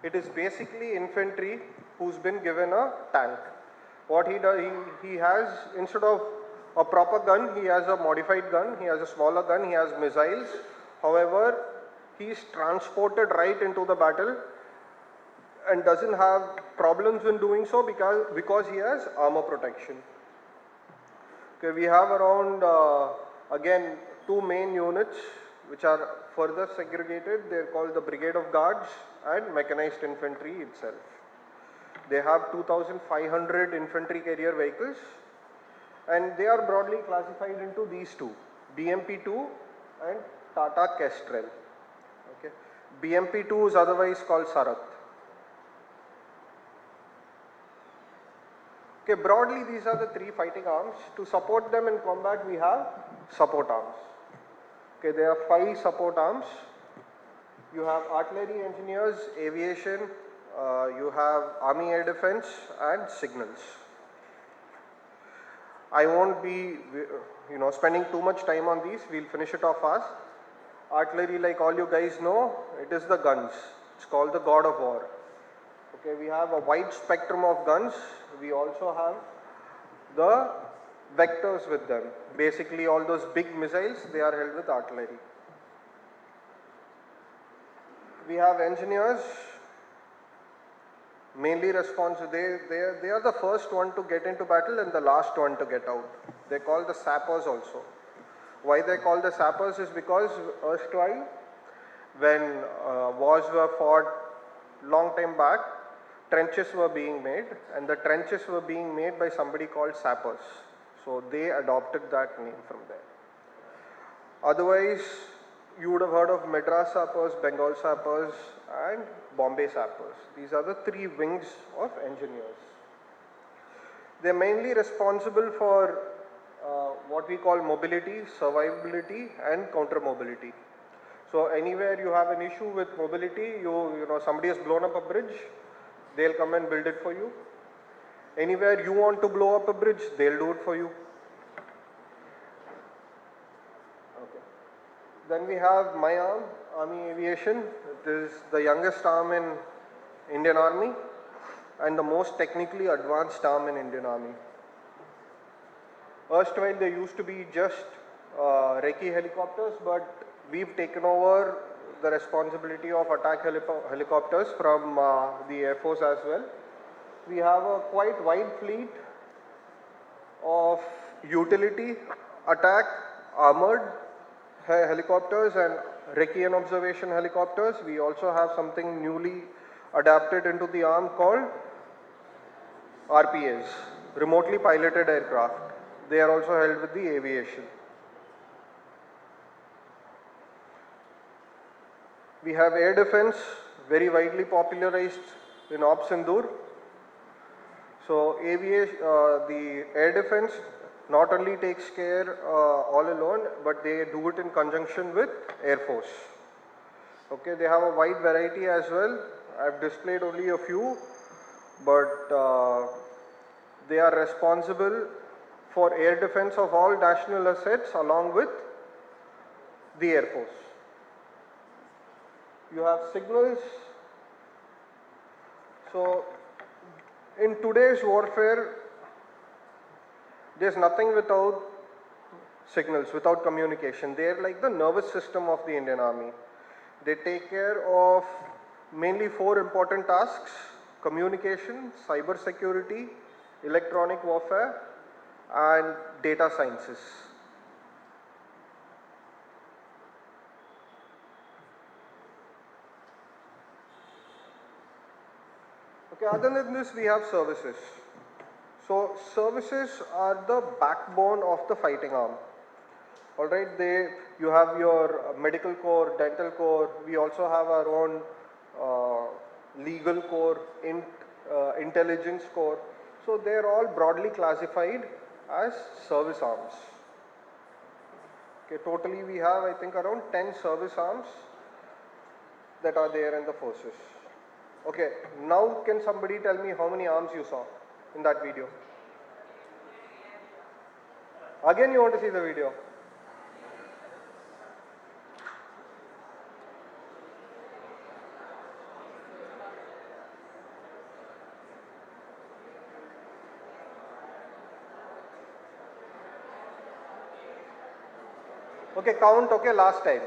It is basically infantry who's been given a tank. What he does, he has, instead of a proper gun, he has a modified gun, he has a smaller gun, he has missiles. However, he is transported right into the battle and doesn't have problems in doing so because he has armor protection. Okay, we have around, again, two main units which are further segregated. They're called the Brigade of Guards and Mechanized Infantry itself. They have 2,500 infantry carrier vehicles and they are broadly classified into these two, BMP-2 and Tata Kestrel. Okay. BMP-2 is otherwise called Sarat. Okay, broadly these are the three fighting arms. To support them in combat we have support arms. Okay, there are 5 support arms. You have artillery engineers, aviation, you have army air defense and signals. I won't be spending too much time on these. We'll finish it off fast. Artillery, like all you guys know, it is the guns. It's called the God of War. Okay, we have a wide spectrum of guns. We also have the vectors with them. Basically all those big missiles, they are held with artillery. We have engineers, mainly responsible, they are the first one to get into battle and the last one to get out. They call the sappers also. Why they call the sappers is because erstwhile, when wars were fought long time back, trenches were being made, and the trenches were being made by somebody called sappers. So they adopted that name from there. Otherwise, you would have heard of Madras sappers, Bengal sappers, and Bombay sappers. These are the three wings of engineers. They are mainly responsible for what we call mobility, survivability, and counter mobility. So anywhere you have an issue with mobility, you know somebody has blown up a bridge, they'll come and build it for you. Anywhere you want to blow up a bridge, they'll do it for you. Okay. Then we have my arm, Army Aviation. It is the youngest arm in Indian Army and the most technically advanced arm in Indian Army. Erstwhile, there used to be just recce helicopters, but we've taken over the responsibility of attack helicopters from the Air Force as well. We have a quite wide fleet of utility, attack, armored helicopters and recce and observation helicopters. We also have something newly adapted into the arm called RPAs, remotely piloted aircraft. They are also held with the aviation. We have air defense, very widely popularized in Ops Sindoor. So the air defense not only takes care all alone, but they do it in conjunction with Air Force. Okay, they have a wide variety as well. I've displayed only a few, but they are responsible for air defense of all national assets along with the Air Force. You have signals. So in today's warfare, there's nothing without signals, without communication. They're like the nervous system of the Indian Army. They take care of mainly 4 important tasks: communication, cyber security, electronic warfare, and data sciences. Okay, other than this, we have services. So services are the backbone of the fighting arm. All right, you have your medical corps, dental corps. We also have our own legal corps, intelligence corps. So they're all broadly classified as service arms. Okay, totally we have, I think, around 10 service arms that are there in the forces. Okay, now can somebody tell me how many arms you saw in that video? Again, you want to see the video? Okay, count, okay, last time.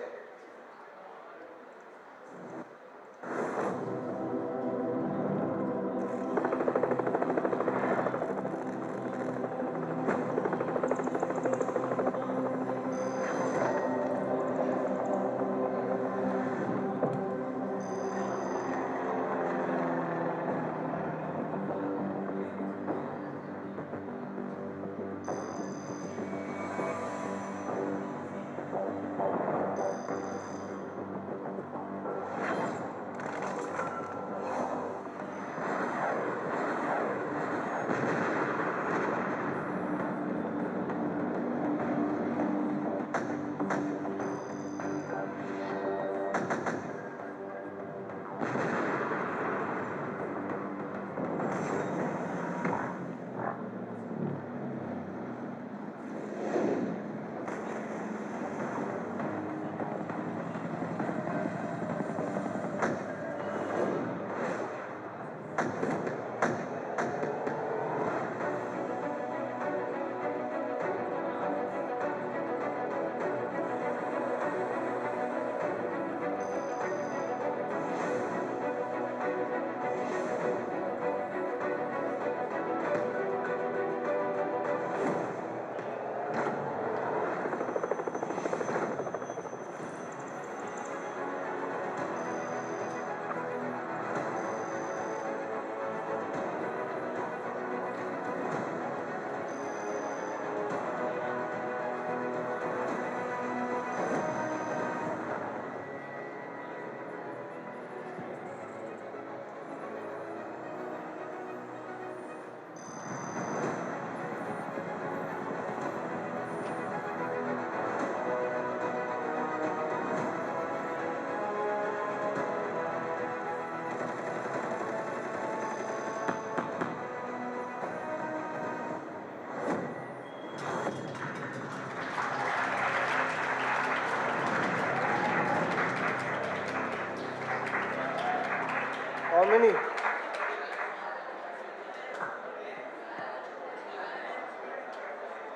How many?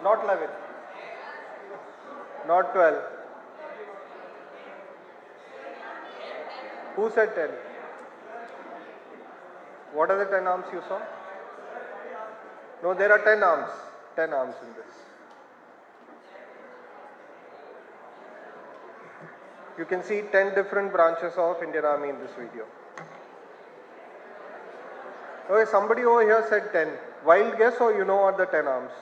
Not 11. Not 12. Who said 10? What are the 10 arms you saw? No, there are 10 arms. 10 arms in this. You can see 10 different branches of Indian Army in this video. Okay, somebody over here said 10. Wild guess or you know what the 10 arms?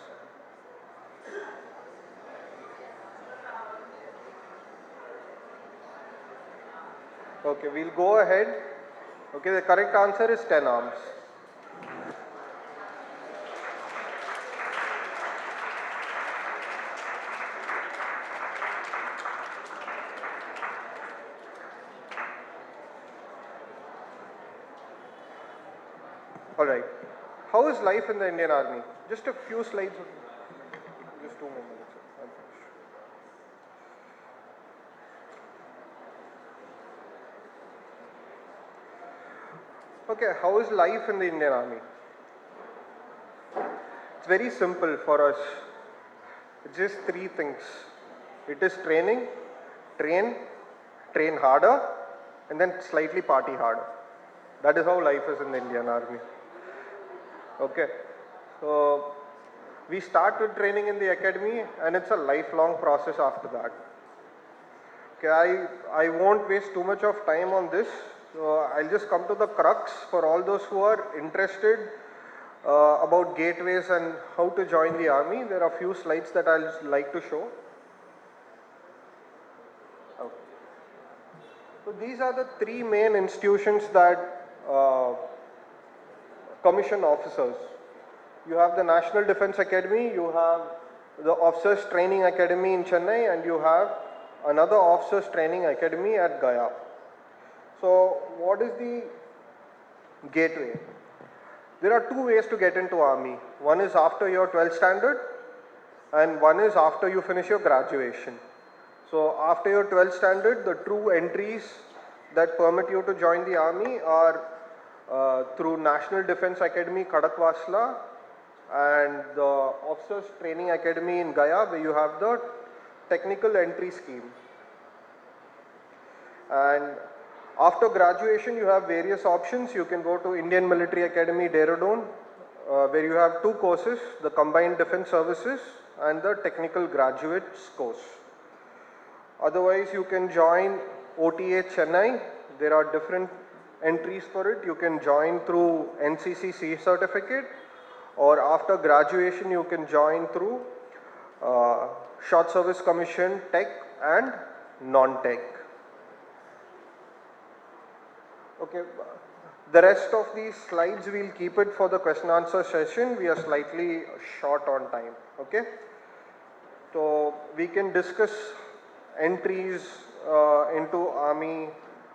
Okay, we'll go ahead. Okay, the correct answer is 10 arms. Alright. How is life in the Indian Army? Just a few slides. Just 2 more minutes. I'm finished. Okay, how is life in the Indian Army? It's very simple for us. It's just 3 things. It is training, train harder, and then slightly party harder. That is how life is in the Indian Army. Okay, so we start with training in the academy and it's a lifelong process after that. Okay, I won't waste too much of time on this. So I'll just come to the crux for all those who are interested about gateways and how to join the army. There are a few slides that I'll like to show. Okay. So these are the 3 main institutions that commission officers. You have the National Defense Academy, you have the Officers Training Academy in Chennai, and you have another Officers Training Academy at Gaya. So what is the gateway? There are 2 ways to get into army. One is after your 12th standard and one is after you finish your graduation. So after your 12th standard, the true entries that permit you to join the army are through National Defense Academy, Kadakwasla, and the Officers Training Academy in Gaya, where you have the technical entry scheme. And after graduation, you have various options. You can go to Indian Military Academy, Dehradun, where you have 2 courses, the Combined Defense Services and the Technical Graduates course. Otherwise, you can join OTA Chennai. There are different entries for it. You can join through NCC C certificate, or after graduation you can join through Short Service Commission, Tech and Non-Tech. Okay, the rest of these slides we'll keep it for the question answer session. We are slightly short on time. Okay, so we can discuss entries into army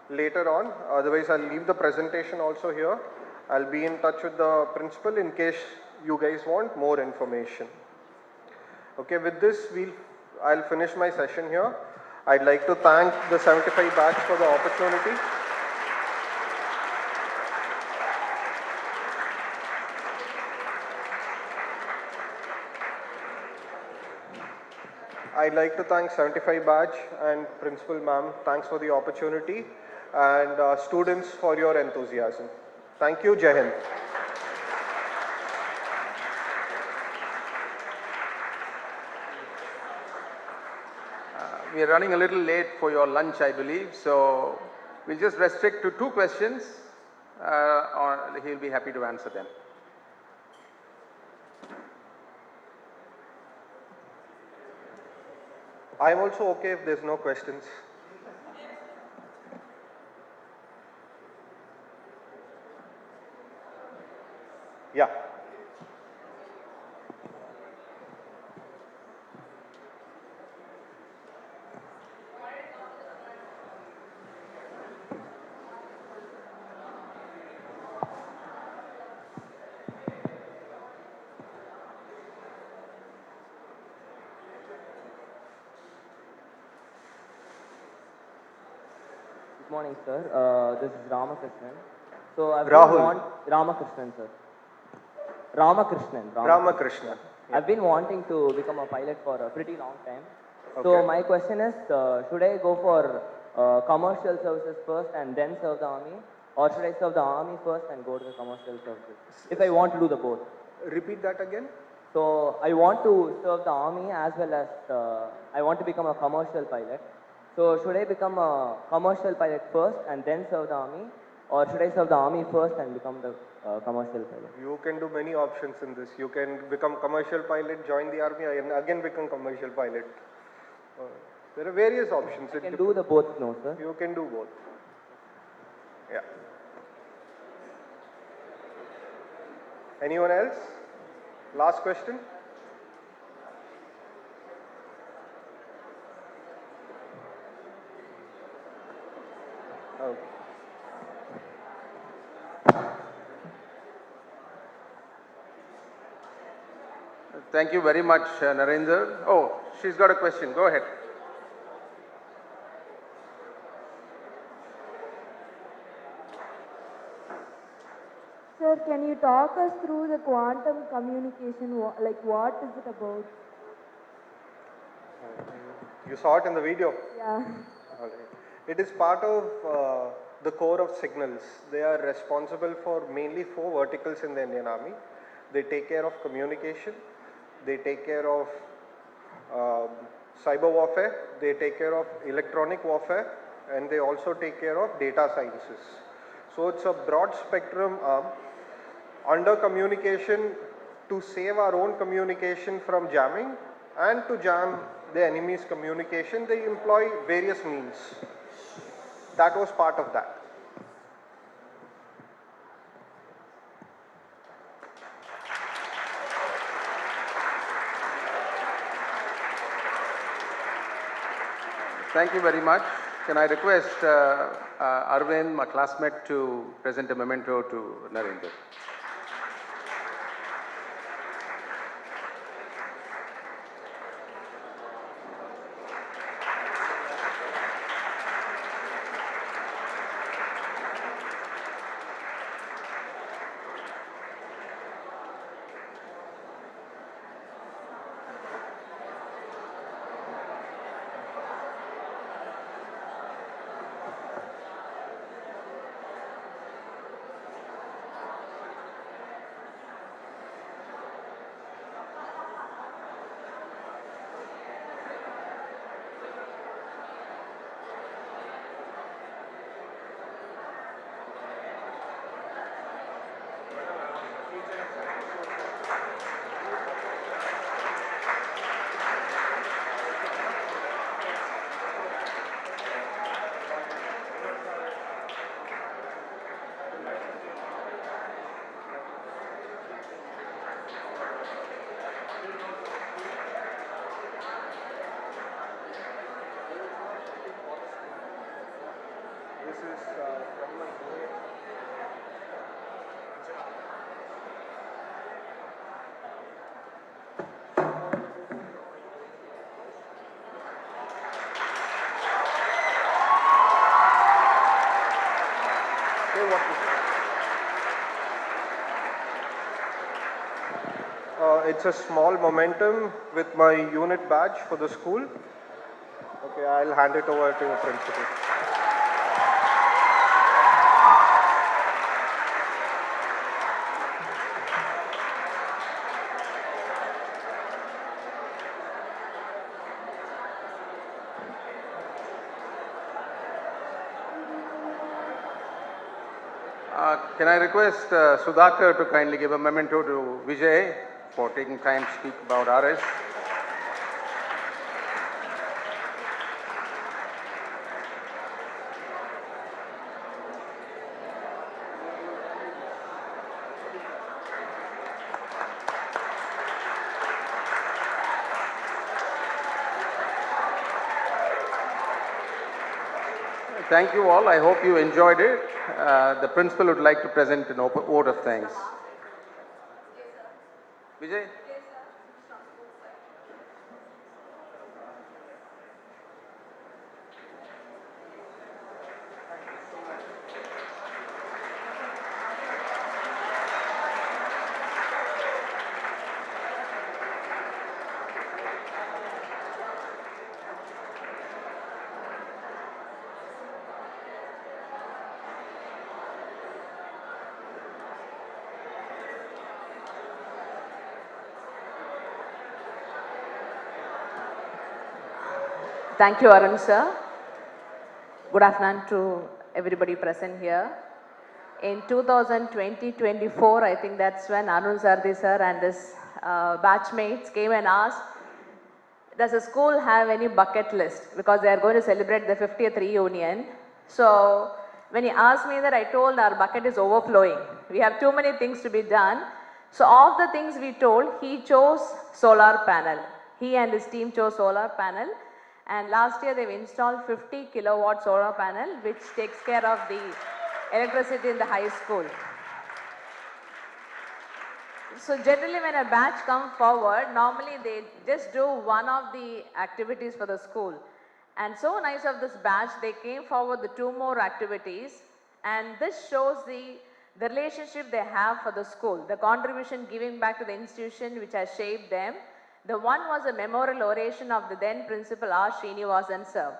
later on. Otherwise, I'll leave the presentation also here. I'll be in touch with the principal in case you guys want more information. Okay, with this, I'll finish my session here. I'd like to thank the 75 batch for the opportunity. I'd like to thank 75 batch and Principal Ma'am. Thanks for the opportunity, and students for your enthusiasm. Thank you. Jai Hind. We are running a little late for your lunch, I believe, so we'll just restrict to 2 questions, or he'll be happy to answer them. I'm also okay if there's no questions. Yeah. Good morning, sir. This is Ramakrishnan. So I've Rahul. Ramakrishnan, sir. Ramakrishnan. Ramakrishna. I've been wanting to become a pilot for a pretty long time. So Okay. my question is, should I go for commercial services first and then serve the army? Or should I serve the army first and go to the commercial services? If I want to do the both. Repeat that again. So I want to serve the army as well as I want to become a commercial pilot. So should I become a commercial pilot first and then serve the army? Or should I serve the army first and become the commercial pilot? You can do many options in this. You can become commercial pilot, join the army, and again become commercial pilot. There are various options. I can do the both, no, sir. You can do both. Yeah. Anyone else? Last question. Okay. Thank you very much, Narendran. Oh, she's got a question. Go ahead. Sir, can you talk us through the quantum communication? Like, what is it about? You saw it in the video? Yeah. Alright. It is part of the core of signals. They are responsible for mainly 4 verticals in the Indian Army. They take care of communication, they take care of cyber warfare, they take care of electronic warfare, and they also take care of data sciences. So it's a broad spectrum arm. Under communication, to save our own communication from jamming and to jam the enemy's communication, they employ various means. That was part of that. Thank you very much. Can I request Arvind, my classmate, to present a memento to Narendran? This is from my unit. Say what this is. It's a small momentum with my unit badge for the school. Okay, I'll hand it over to your principal. Can I request Sudhakar to kindly give a memento to Vijay for taking time to speak about RS? Thank you all. I hope you enjoyed it. The principal would like to present an vote of thanks. Vijay? Thank you, Arun sir. Good afternoon to everybody present here. In 2020-24, I think that's when Arun Sardi sir and his batchmates came and asked, does the school have any bucket list? Because they are going to celebrate the 50th reunion. So when he asked me that, I told our bucket is overflowing. We have too many things to be done. So of the things we told, he chose solar panel. He and his team chose solar panel. And last year they've installed 50 kilowatt solar panel, which takes care of the electricity in the high school. So generally when a batch comes forward, normally they just do one of the activities for the school. And so nice of this batch, they came forward with 2 more activities, and this shows the relationship they have for the school, the contribution giving back to the institution which has shaped them. The one was a memorial oration of the then principal R. Srinivasan sir.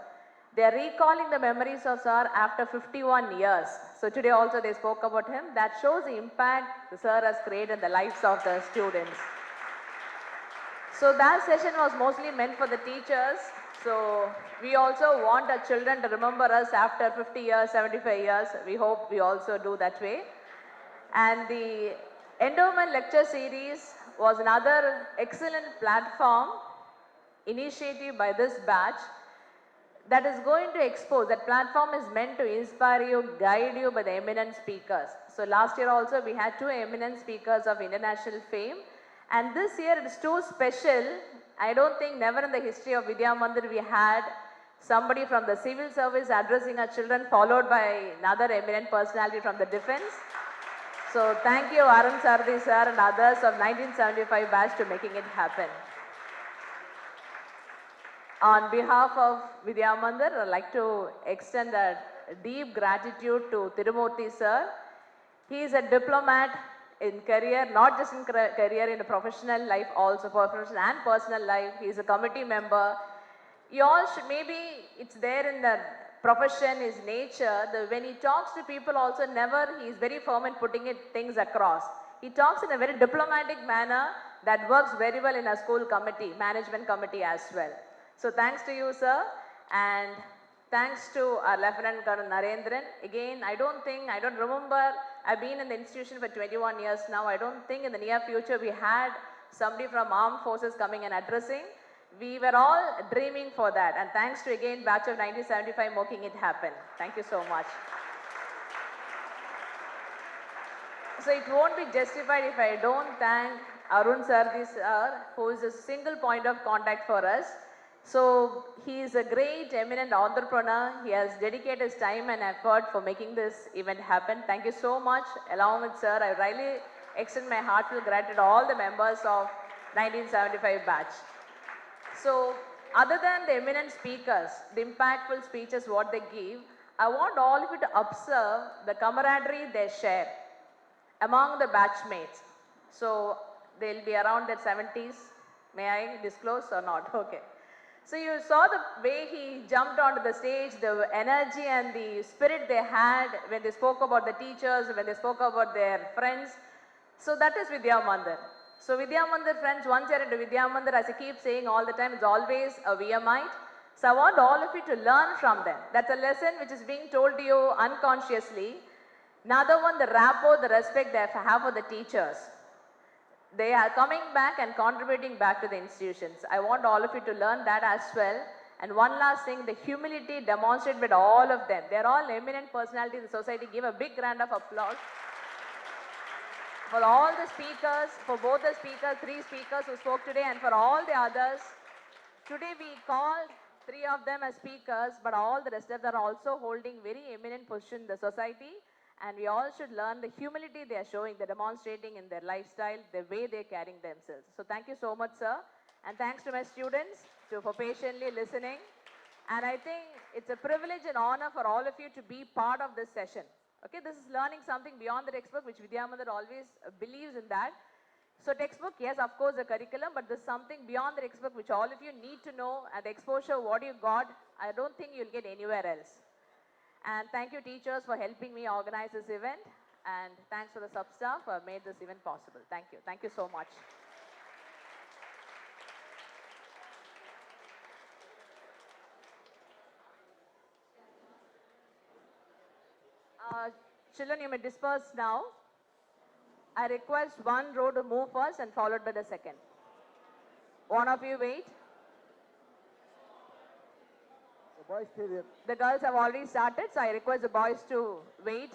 They are recalling the memories of sir after 51 years. So today also they spoke about him. That shows the impact the sir has created in the lives of the students. So that session was mostly meant for the teachers. So we also want our children to remember us after 50 years, 75 years. We hope we also do that way. And the Endowment lecture series was another excellent platform initiative by this batch that is going to expose. That platform is meant to inspire you, guide you by the eminent speakers. So last year also we had 2 eminent speakers of international fame, and this year it is too special. I don't think never in the history of Vidya Mandir we had somebody from the civil service addressing our children, followed by another eminent personality from the defense. So thank you Arun Sardi sir and others of 1975 batch to making it happen. On behalf of Vidya Mandir, I'd like to extend a deep gratitude to Tirumurti sir. He is a diplomat in career, not just in career, in a professional life also, professional and personal life. He is a committee member. You all should, maybe it's there in the profession, his nature, when he talks to people also he is very firm in putting things across. He talks in a very diplomatic manner that works very well in a school committee, management committee as well. So thanks to you, sir, and thanks to our Lieutenant Colonel Narendran. Again, I don't remember, I've been in the institution for 21 years now. I don't think in the near future we had somebody from armed forces coming and addressing. We were all dreaming for that, and thanks to again batch of 1975 making it happen. Thank you so much. So it won't be justified if I don't thank Arun Sardi sir, who is a single point of contact for us. So he is a great eminent entrepreneur. He has dedicated his time and effort for making this event happen. Thank you so much. Along with sir, I really extend my heartfelt gratitude to all the members of 1975 batch. So other than the eminent speakers, the impactful speeches what they give, I want all of you to observe the camaraderie they share among the batchmates. So they'll be around their 70s. May I disclose or not? Okay. So you saw the way he jumped onto the stage, the energy and the spirit they had when they spoke about the teachers, when they spoke about their friends. So that is Vidya Mandir. So Vidya Mandir friends, once you're into Vidya Mandir, as I keep saying all the time, it's always a VMite. So I want all of you to learn from them. That's a lesson which is being told to you unconsciously. Another one, the rapport, the respect they have for the teachers. They are coming back and contributing back to the institutions. I want all of you to learn that as well. And one last thing, the humility demonstrated by all of them. They're all eminent personalities in the society. Give a big round of applause for all the speakers, for both the speakers, 3 speakers who spoke today, and for all the others. Today we called 3 of them as speakers, but all the rest of them are also holding very eminent position in the society. And we all should learn the humility they are showing, they're demonstrating in their lifestyle, the way they're carrying themselves. So thank you so much, sir. And thanks to my students for patiently listening. And I think it's a privilege and honor for all of you to be part of this session. Okay, this is learning something beyond the textbook, which Vidya Mandir always believes in that. So textbook, yes, of course, the curriculum, but there's something beyond the textbook which all of you need to know, and the exposure, what you got, I don't think you'll get anywhere else. And thank you teachers for helping me organize this event, and thanks for the sub-staff who have made this event possible. Thank you. Thank you so much. Children, you may disperse now. I request one row to move first and followed by the second. One of you wait. The boys stay there. The girls have already started, so I request the boys to wait.